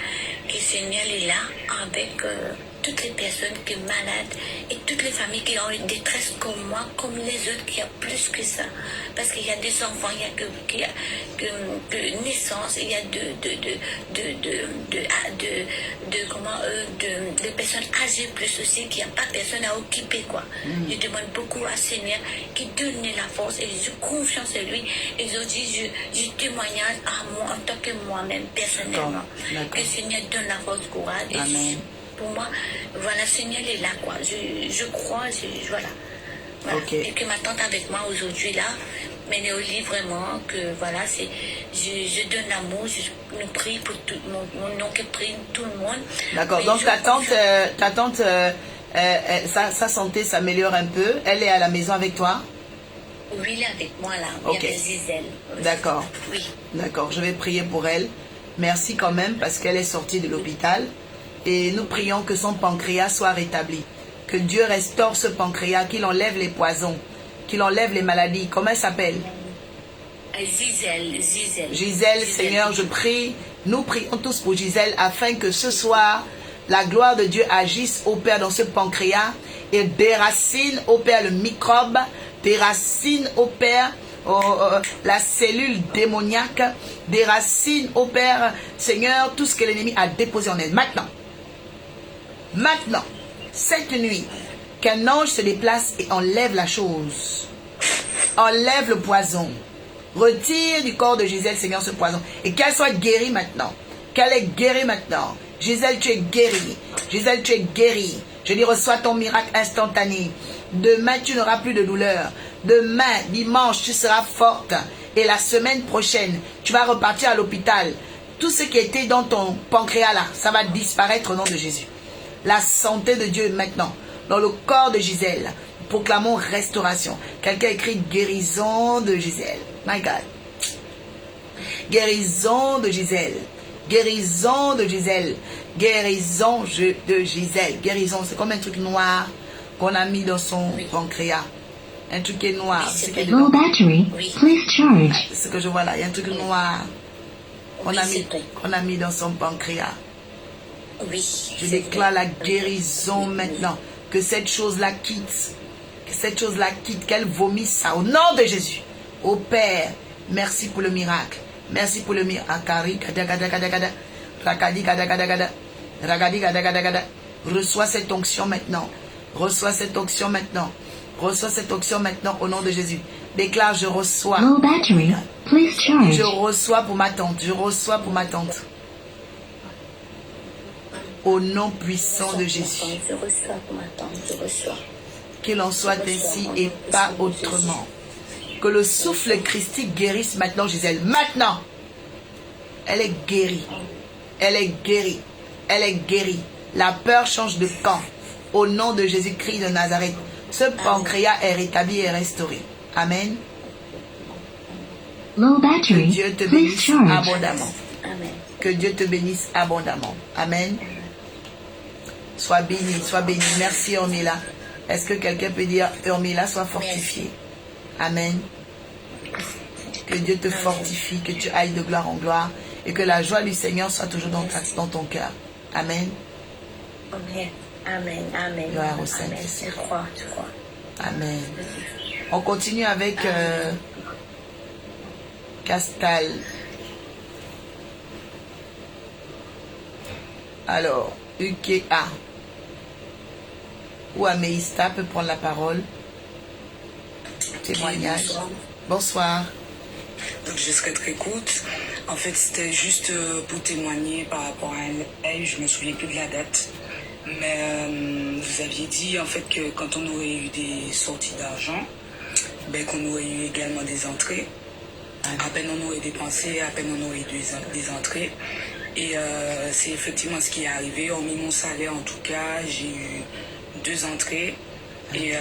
que le Seigneur est là avec toutes les personnes qui sont malades et toutes les familles qui ont une détresse comme moi, comme les autres qui ont plus que ça. Parce qu'il y a des enfants, il y a que naissance, il y a de personnes âgées plus aussi, qui n'ont pas personne à occuper, quoi. Je demande beaucoup à Seigneur qui donne la force et j'ai confiance en lui. Et je dis, je témoignage à moi en tant que moi-même personnellement. Que le Seigneur donne la force, courage. Et pour moi, voilà, Seigneur est là, quoi. Je crois, voilà. Okay. Et que ma tante avec moi aujourd'hui là, mais elle est au lit vraiment, que voilà, c'est, je donne l'amour, je prie pour tout mon oncle prie tout le monde. D'accord, donc ta tante sa santé s'améliore un peu, elle est à la maison avec toi? Oui, elle est avec moi là, okay. Il y a Gisèle. D'accord, oui. D'accord, je vais prier pour elle. Merci quand même parce qu'elle est sortie de l'hôpital et nous prions que son pancréas soit rétabli. Que Dieu restaure ce pancréas, qu'il enlève les poisons, qu'il enlève les maladies. Comment elle s'appelle? Gisèle. Gisèle, Seigneur, je prie. Nous prions tous pour Gisèle afin que ce soir, la gloire de Dieu agisse, ô Père, dans ce pancréas et déracine, ô Père, le microbe, déracine, ô Père, la cellule démoniaque, déracine, ô Père, Seigneur, tout ce que l'ennemi a déposé en elle. Maintenant, cette nuit, qu'un ange se déplace et enlève la chose. Enlève le poison. Retire du corps de Gisèle, Seigneur, ce poison. Et qu'elle soit guérie maintenant. Qu'elle est guérie maintenant. Gisèle, tu es guérie. Gisèle, tu es guérie. Je dis, reçois ton miracle instantané. Demain, tu n'auras plus de douleur. Demain, dimanche, tu seras forte. Et la semaine prochaine, tu vas repartir à l'hôpital. Tout ce qui était dans ton pancréas là, ça va disparaître au nom de Jésus. La santé de Dieu maintenant, dans le corps de Gisèle. Proclamons restauration. Quelqu'un écrit guérison de Gisèle. My God. Guérison de Gisèle. Guérison de Gisèle. Guérison de Gisèle. Guérison, c'est comme un truc noir qu'on a mis dans son pancréas. Un truc qui est noir. Oui, Low battery, please charge. C'est ce que je vois là. Il y a un truc noir qu'on a mis dans son pancréas. Oui. Je déclare la guérison maintenant. Que cette chose-là quitte. Que cette chose-là quitte. Qu'elle vomisse ça. Au nom de Jésus. Ô Père, merci pour le miracle. Merci pour le miracle. Reçois cette onction maintenant. Reçois cette onction maintenant. Reçois cette onction maintenant au nom de Jésus. Déclare, je reçois. Low battery, please charge. Je reçois pour ma tante. Je reçois pour ma tante. Au nom puissant de Jésus. Je reçois pour ma tante, je reçois. Qu'il en soit ainsi et pas autrement. Que le souffle christique guérisse maintenant Gisèle. Maintenant. Elle est guérie. Elle est guérie. Elle est guérie. La peur change de camp. Au nom de Jésus-Christ de Nazareth. Ce pancréas est rétabli et restauré. Amen. Low Que battery, Dieu te please bénisse charge. abondamment. Amen. Que Dieu te bénisse abondamment. Amen. Sois béni, sois béni. Merci Urmila. Est-ce que quelqu'un peut dire Urmila soit fortifiée? Amen. Que Dieu te fortifie, que tu ailles de gloire en gloire et que la joie du Seigneur soit toujours dans ton cœur. Amen. Amen. Amen. Amen. Gloire au Amen. Saint-Esprit. Je crois, je crois. Amen. On continue avec Castal. Alors, UKA. Ou Améista peut prendre la parole. Témoignage. Bonsoir. Bonsoir. Donc je serai très courte. En fait, c'était juste pour témoigner par rapport à un live. Je me souviens plus de la date. Mais vous aviez dit en fait que quand on aurait eu des sorties d'argent, ben, qu'on aurait eu également des entrées. À peine on aurait dépensé, à peine on aurait eu des entrées. Et c'est effectivement ce qui est arrivé. Hormis mon salaire, en tout cas, j'ai eu 2 entrées. Et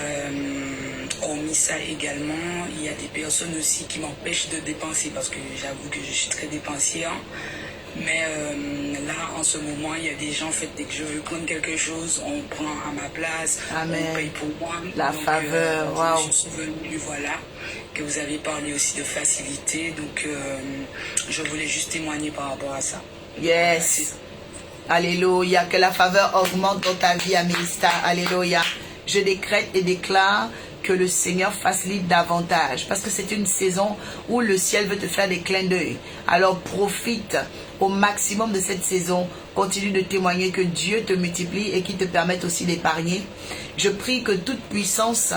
hormis ça également, il y a des personnes aussi qui m'empêchent de dépenser parce que j'avoue que je suis très dépensière. Mais là, en ce moment, il y a des gens, en fait, dès que je veux prendre quelque chose, on prend à ma place, Amen. on paye pour moi. La faveur, waouh. Je suis souvenue, voilà, que vous avez parlé aussi de facilité. Donc, je voulais juste témoigner par rapport à ça. Yes. Alléluia. Que la faveur augmente dans ta vie, Améista. Alléluia. Je décrète et déclare que le Seigneur facilite davantage. Parce que c'est une saison où le ciel veut te faire des clins d'œil. Alors profite au maximum de cette saison. Continue de témoigner que Dieu te multiplie et qu'il te permette aussi d'épargner. Je prie que toute puissance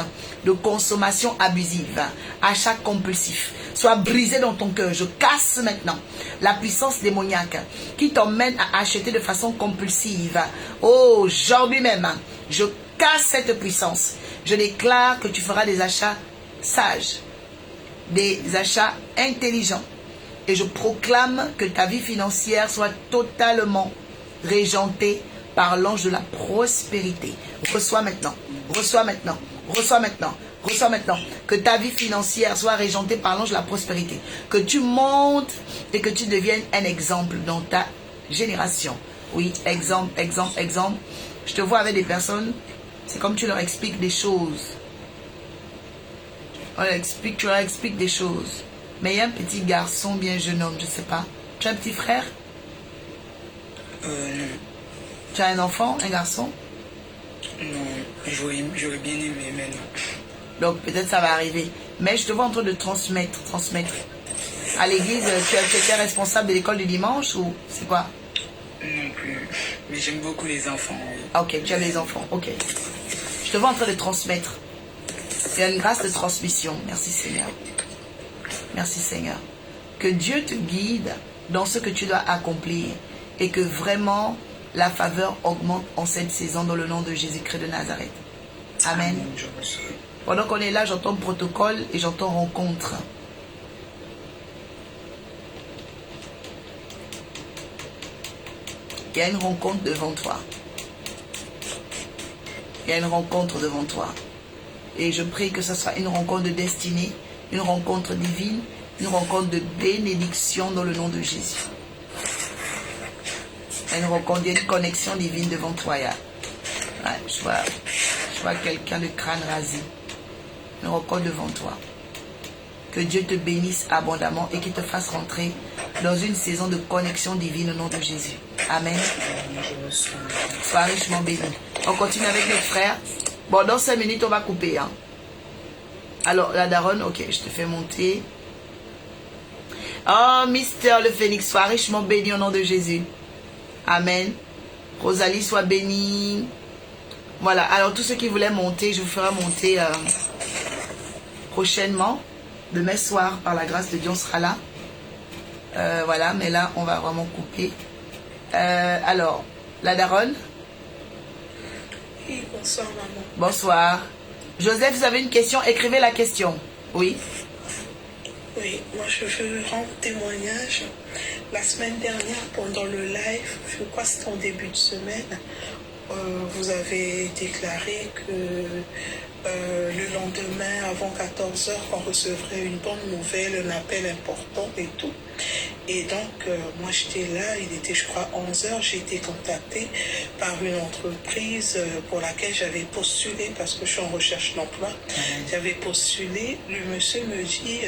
de consommation abusive, achat compulsif, soit brisée dans ton cœur. Je casse maintenant la puissance démoniaque qui t'emmène à acheter de façon compulsive. Oh, aujourd'hui même, je casse cette puissance. Je déclare que tu feras des achats sages, des achats intelligents. Et je proclame que ta vie financière soit totalement régentée par l'ange de la prospérité. Reçois maintenant, reçois maintenant, reçois maintenant, reçois maintenant. Que ta vie financière soit régentée par l'ange de la prospérité. Que tu montes et que tu deviennes un exemple dans ta génération. Oui, exemple, exemple, exemple. Je te vois avec des personnes, c'est comme tu leur expliques des choses. Tu leur expliques des choses. Mais il y a un petit garçon, bien jeune homme, je ne sais pas. Tu as un petit frère? Non. Tu as un enfant, un garçon? Non, j'aurais bien aimé, mais non. Donc peut-être ça va arriver. Mais je te vois en train de transmettre. À l'église, tu étais responsable de l'école du dimanche ou c'est quoi? Non plus. Mais j'aime beaucoup les enfants. Oui. Ah, ok, tu as des enfants. Ok. Je te vois en train de transmettre. Il y a une grâce de transmission. Merci Seigneur. Merci Seigneur. Que Dieu te guide dans ce que tu dois accomplir et que vraiment la faveur augmente en cette saison dans le nom de Jésus-Christ de Nazareth. Amen. Pendant qu'on est là, j'entends protocole et j'entends rencontre. Il y a une rencontre devant toi. Il y a une rencontre devant toi. Et je prie que ce soit une rencontre de destinée, une rencontre divine, une rencontre de bénédiction dans le nom de Jésus. Une rencontre, il y a une connexion divine devant toi. Ouais, je vois quelqu'un de crâne rasé. Une rencontre devant toi. Que Dieu te bénisse abondamment et qu'il te fasse rentrer dans une saison de connexion divine au nom de Jésus. Amen. Sois richement béni. On continue avec notre frère. Bon, dans 5 minutes, on va couper. Hein. Alors, la daronne, ok, je te fais monter. Oh, Mister le Phénix, sois richement béni au nom de Jésus. Amen. Rosalie, sois bénie. Voilà, alors tous ceux qui voulaient monter, je vous ferai monter prochainement. Demain soir, par la grâce de Dieu, on sera là. Voilà, mais là, on va vraiment couper. Alors, la daronne. Oui, bonsoir maman. Bonsoir. Joseph, vous avez une question? Écrivez la question. Oui. Oui, moi je veux rendre témoignage. La semaine dernière, pendant le live, je crois que c'était en début de semaine, vous avez déclaré que le lendemain, avant 14h, on recevrait une bonne nouvelle, un appel important et tout. Et donc, moi j'étais là, il était je crois 11h, j'ai été contactée par une entreprise pour laquelle j'avais postulé, parce que je suis en recherche d'emploi. J'avais postulé, le monsieur me dit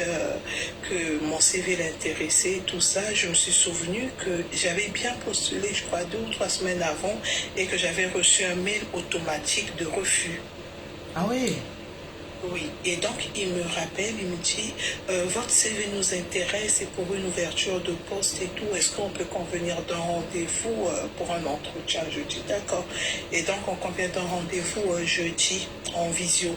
que mon CV l'intéressait, tout ça. Je me suis souvenu que j'avais bien postulé, je crois 2 ou 3 semaines avant, et que j'avais reçu un mail automatique de refus. Ah oui. Oui, et donc il me rappelle, il me dit, votre CV nous intéresse, c'est pour une ouverture de poste et tout, est-ce qu'on peut convenir d'un rendez-vous pour un entretien? Je dis d'accord. Et donc on convient d'un rendez-vous jeudi en visio.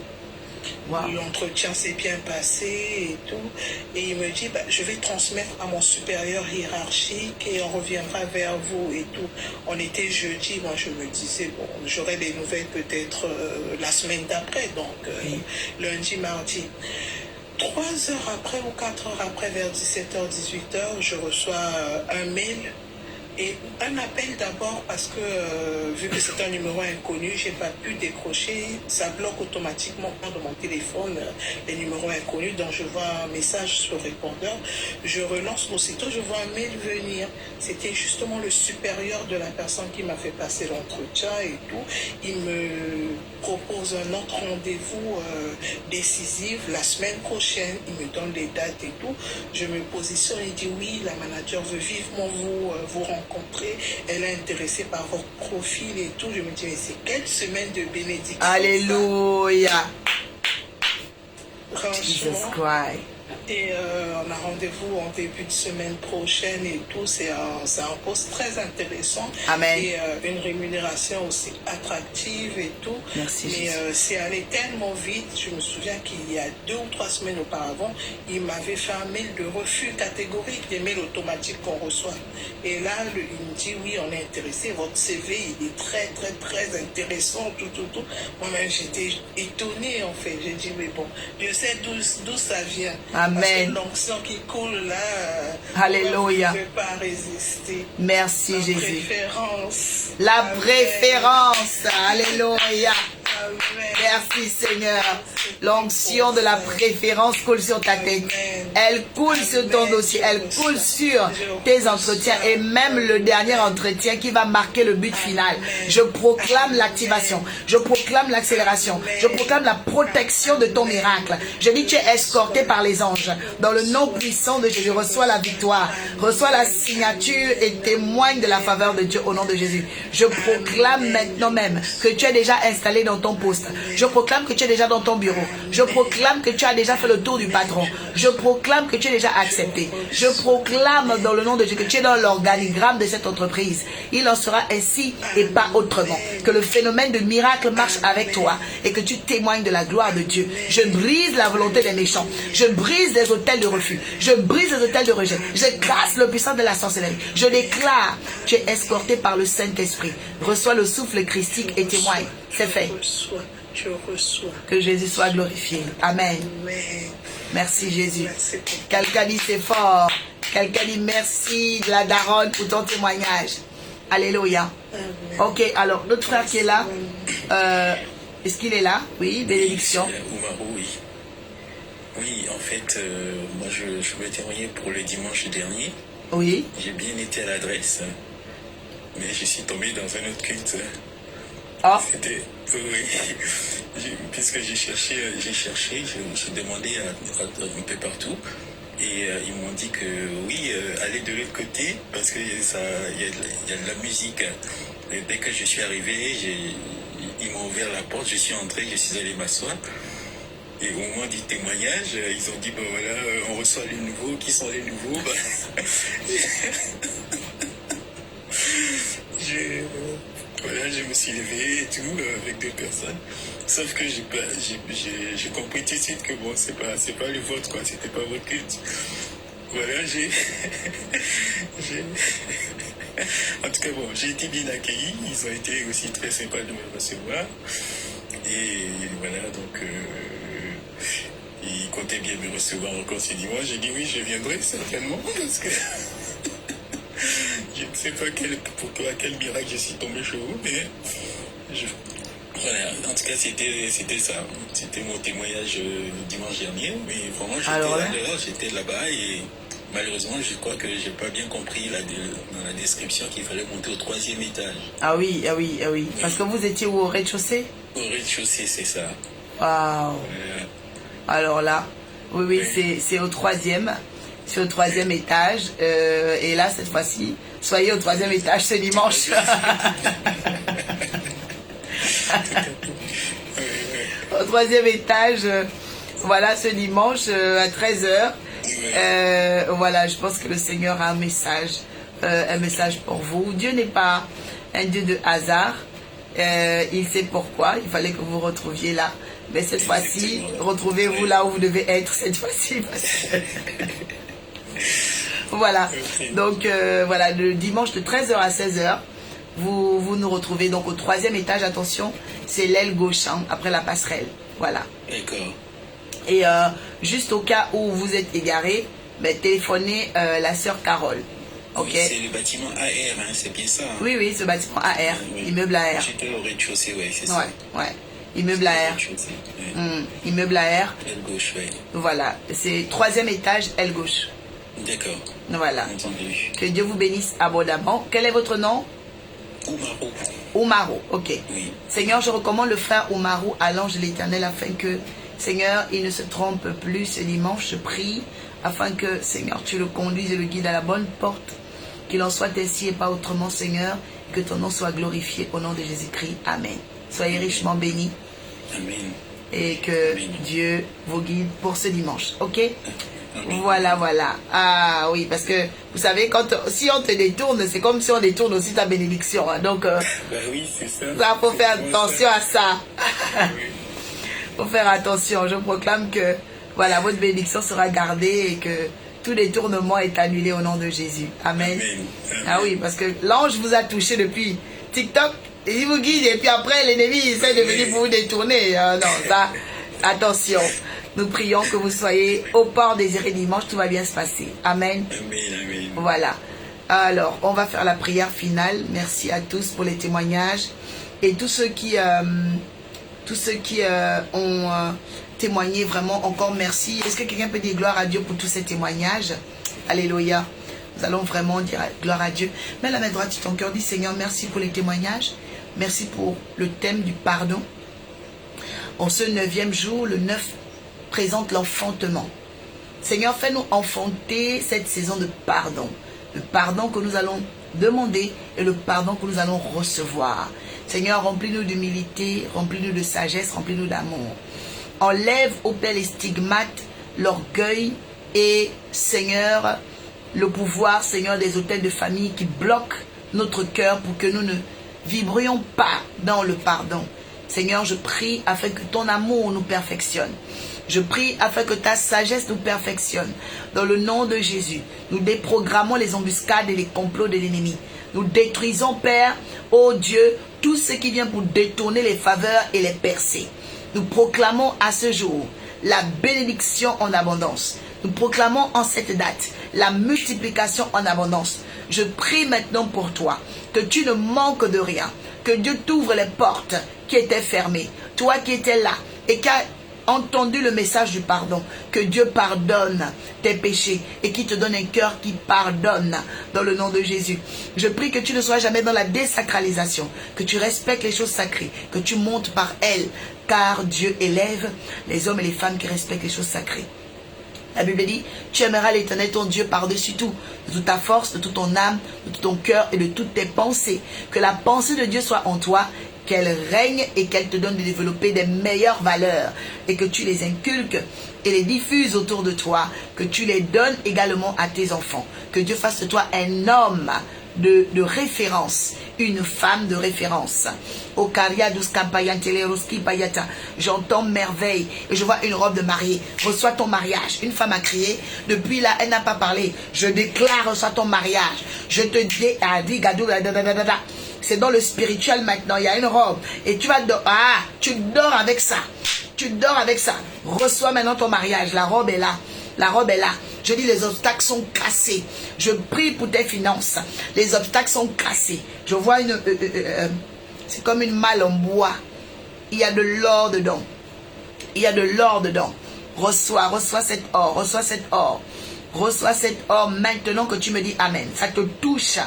Wow. L'entretien s'est bien passé et tout. Et il me dit, bah, je vais transmettre à mon supérieur hiérarchique et on reviendra vers vous et tout. On était jeudi, moi je me disais, bon, j'aurai des nouvelles peut-être la semaine d'après, donc lundi, mardi. 3 heures après ou 4 heures après, vers 17h, 18h, je reçois un mail. Et un appel d'abord parce que vu que c'est un numéro inconnu, j'ai pas pu décrocher, ça bloque automatiquement de mon téléphone les numéros inconnus, donc je vois un message sur le répondeur, je relance aussitôt, je vois un mail venir. C'était justement le supérieur de la personne qui m'a fait passer l'entretien et tout. Il me propose un autre rendez-vous décisif la semaine prochaine, il me donne les dates et tout. Je me positionne et dis oui, la manager veut vivement vous rencontrer, elle est intéressée par votre profil et tout. Je me dis mais c'est quelle semaine de bénédiction. Alléluia. Franchement. Et on a rendez-vous en début de semaine prochaine et tout. C'est un poste très intéressant. Amen. Et une rémunération aussi attractive et tout. Merci. Mais c'est allé tellement vite. Je me souviens qu'il y a 2 ou 3 semaines auparavant, il m'avait fait un mail de refus catégorique, des mails automatiques qu'on reçoit. Et là, il me dit oui, on est intéressé. Votre CV, il est très, très, très intéressant, tout. Moi-même, j'étais étonnée en fait. J'ai dit mais bon, je sais d'où ça vient. Amen. L'onction qui coule là, alléluia. Je ne vais pas résister. Merci Jésus. Préférence. La préférence. Alléluia. Amen. Merci Seigneur. L'onction de la préférence coule sur ta tête. Elle coule sur ton dossier. Elle coule sur tes entretiens et même le dernier entretien qui va marquer le but final. Je proclame l'activation. Je proclame l'accélération. Je proclame la protection de ton miracle. Je dis tu es escorté par les anges. Dans le nom puissant de Jésus, reçois la victoire. Reçois la signature et témoigne de la faveur de Dieu au nom de Jésus. Je proclame maintenant même que tu es déjà installé dans ton poste. Je proclame que tu es déjà dans ton bureau. Je proclame que tu as déjà fait le tour du patron. Je proclame que tu es déjà accepté. Je proclame dans le nom de Jésus que tu es dans l'organigramme de cette entreprise. Il en sera ainsi et pas autrement. Que le phénomène de miracle marche avec toi et que tu témoignes de la gloire de Dieu. Je brise la volonté des méchants. Je brise les hôtels de refus. Je brise les hôtels de rejet. Je casse le puissant de la sorcellerie. Je déclare, tu es escorté par le Saint-Esprit. Reçois le souffle christique et témoigne. C'est fait. Je reçois. Que Jésus soit glorifié. Amen. Amen. Merci Jésus. Merci beaucoup. Quelqu'un dit c'est fort. Quelqu'un dit merci de la daronne pour ton témoignage. Alléluia. Amen. Ok, alors notre frère qui est là, est-ce qu'il est là? Oui, bénédiction. Oumarou, oui. Oui, en fait, moi je veux témoigner pour le dimanche dernier. Oui. J'ai bien été à l'adresse, mais je suis tombé dans un autre culte. Oh. C'était, oui, puisque j'ai cherché, j'ai demandé un peu partout. Et ils m'ont dit que oui, allez de l'autre côté parce qu'il y a de la musique. Et dès que je suis arrivé, ils m'ont ouvert la porte, je suis entré, je suis allé m'asseoir. Et au moment du témoignage, ils ont dit, ben voilà, on reçoit les nouveaux, qui sont les nouveaux Voilà, je me suis levé et tout, avec deux personnes. Sauf que j'ai compris tout de suite que bon, c'est pas le vôtre, quoi, c'était pas votre culte. Voilà, en tout cas, bon, j'ai été bien accueilli, ils ont été aussi très sympas de me recevoir. Et voilà, donc, ils comptaient bien me recevoir encore ce dimanche. J'ai dit oui, je viendrai certainement, parce que je ne sais pas pourquoi, quel miracle je suis tombé chez vous, mais voilà, en tout cas, c'était ça. C'était mon témoignage dimanche dernier, mais vraiment, j'étais là-bas et malheureusement, je crois que j'ai pas bien compris dans la description qu'il fallait monter au 3e étage. Ah oui. Parce que vous étiez où, au rez-de-chaussée? Au rez-de-chaussée, c'est ça. Waouh. Alors là, oui, c'est au 3e. C'est au 3e étage. Et là, cette fois-ci, soyez au 3e étage ce dimanche. Au 3e étage, voilà, ce dimanche à 13h. Voilà, je pense que le Seigneur a un message pour vous. Dieu n'est pas un Dieu de hasard. Il sait pourquoi. Il fallait que vous retrouviez là. Mais cette fois-ci, retrouvez-vous là où vous devez être cette fois-ci. Voilà. Donc, voilà, le dimanche de 13h à 16h, vous nous retrouvez donc au 3e étage. Attention, c'est l'aile gauche, hein, après la passerelle. Voilà. D'accord. Et juste au cas où vous êtes égaré, téléphonez la sœur Carole. Ok. Oui, c'est le bâtiment AR, hein, c'est bien ça. Hein. Oui, ce bâtiment AR, oui. Immeuble AR. J'étais au rez-de-chaussée, oui, c'est ça. Ouais. Immeuble AR. Immeuble AR. Aile gauche, oui. Voilà, c'est 3e étage, aile gauche. D'accord. Voilà. Entendu. Que Dieu vous bénisse abondamment. Quel est votre nom? Oumarou. Oumarou, ok. Oui. Seigneur, je recommande le frère Oumarou à l'ange de l'Éternel afin que, Seigneur, il ne se trompe plus ce dimanche. Je prie afin que, Seigneur, tu le conduises et le guides à la bonne porte. Qu'il en soit ainsi et pas autrement, Seigneur. Que ton nom soit glorifié au nom de Jésus-Christ. Amen. Soyez richement bénis. Amen. Et que Dieu vous guide pour ce dimanche. Ok? Amen. Voilà. Ah oui, parce que vous savez, si on te détourne, c'est comme si on détourne aussi ta bénédiction. Hein. Donc, oui, c'est ça. Ça, faut faire attention à ça. Faut faire attention. Je proclame que voilà, votre bénédiction sera gardée et que tout détournement est annulé au nom de Jésus. Amen. Amen. Ah oui, parce que l'ange vous a touché depuis TikTok. Il vous guide et puis après l'ennemi essaie de venir pour vous détourner. Non, ça, attention. Nous prions que vous soyez au port désiré dimanche. Tout va bien se passer. Amen. Amen. Voilà. Alors, on va faire la prière finale. Merci à tous pour les témoignages. Et tous ceux qui tous ceux qui ont témoigné, vraiment encore merci. Est-ce que quelqu'un peut dire gloire à Dieu pour tous ces témoignages? Alléluia. Nous allons vraiment dire gloire à Dieu. Mets la main droite sur ton cœur, dis Seigneur, merci pour les témoignages. Merci pour le thème du pardon. En ce 9e jour, le 9 présente l'enfantement. Seigneur, fais-nous enfanter cette saison de pardon. Le pardon que nous allons demander et le pardon que nous allons recevoir. Seigneur, remplis-nous d'humilité, remplis-nous de sagesse, remplis-nous d'amour. Enlève au Père les stigmates, l'orgueil et, Seigneur, le pouvoir, Seigneur, des hôtels de famille qui bloquent notre cœur pour que nous ne vibrions pas dans le pardon. Seigneur, je prie afin que ton amour nous perfectionne. Je prie afin que ta sagesse nous perfectionne. Dans le nom de Jésus, nous déprogrammons les embuscades et les complots de l'ennemi. Nous détruisons, Père, ô Dieu, tout ce qui vient pour détourner les faveurs et les percer. Nous proclamons à ce jour la bénédiction en abondance. Nous proclamons en cette date la multiplication en abondance. Je prie maintenant pour toi, que tu ne manques de rien, que Dieu t'ouvre les portes qui étaient fermées. Toi qui étais là et qui as entendu le message du pardon, que Dieu pardonne tes péchés et qui te donne un cœur qui pardonne dans le nom de Jésus. Je prie que tu ne sois jamais dans la désacralisation, que tu respectes les choses sacrées, que tu montes par elles, car Dieu élève les hommes et les femmes qui respectent les choses sacrées. La Bible dit, tu aimeras l'Éternel ton Dieu par-dessus tout, de toute ta force, de toute ton âme, de tout ton cœur et de toutes tes pensées. Que la pensée de Dieu soit en toi, qu'elle règne et qu'elle te donne de développer des meilleures valeurs et que tu les inculques et les diffuses autour de toi, que tu les donnes également à tes enfants. Que Dieu fasse de toi un homme de référence, une femme de référence. J'entends merveille et je vois une robe de mariée. Reçois ton mariage. Une femme a crié. Depuis là, elle n'a pas parlé. Je déclare, reçois ton mariage. Je te dis, c'est dans le spirituel maintenant. Il y a une robe et tu vas tu dors avec ça. Tu dors avec ça. Reçois maintenant ton mariage. La robe est là. La robe est là. Je dis les obstacles sont cassés. Je prie pour tes finances. Les obstacles sont cassés. Je vois une... c'est comme une malle en bois. Il y a de l'or dedans. Il y a de l'or dedans. Reçois cet or. Reçois cet or. Reçois cet or maintenant que tu me dis Amen. Ça te touche.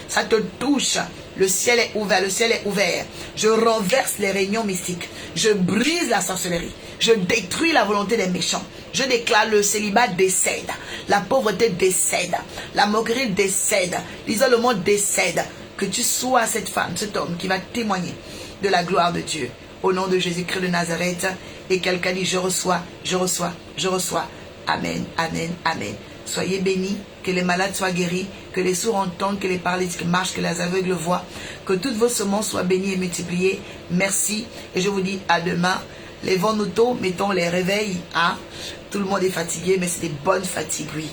Ça te touche. Le ciel est ouvert. Le ciel est ouvert. Je renverse les réunions mystiques. Je brise la sorcellerie. Je détruis la volonté des méchants. Je déclare le célibat décède. La pauvreté décède. La moquerie décède. L'isolement décède. Que tu sois cette femme, cet homme qui va témoigner de la gloire de Dieu. Au nom de Jésus-Christ de Nazareth. Et quelqu'un dit je reçois, je reçois, je reçois. Amen, amen, amen. Soyez bénis, que les malades soient guéris, que les sourds entendent, que les paralytiques marchent, que les aveugles voient, que toutes vos semences soient bénies et multipliées. Merci et je vous dis à demain. Lèvons-nous tôt, mettons les réveils. Hein? Tout le monde est fatigué, mais c'est des bonnes fatigues, oui.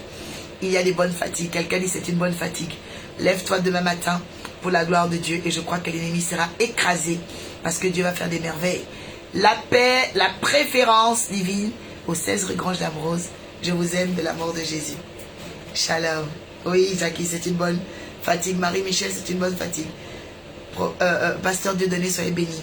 Il y a des bonnes fatigues. Quelqu'un dit c'est une bonne fatigue. Lève-toi demain matin pour la gloire de Dieu et je crois que l'ennemi sera écrasé parce que Dieu va faire des merveilles. La paix, la préférence divine aux 16 rue Grange d'Ambrose. Je vous aime de l'amour de Jésus. Shalom. Oui, Jackie, c'est une bonne fatigue. Marie-Michel, c'est une bonne fatigue. Pasteur Dieudonné, soyez bénis.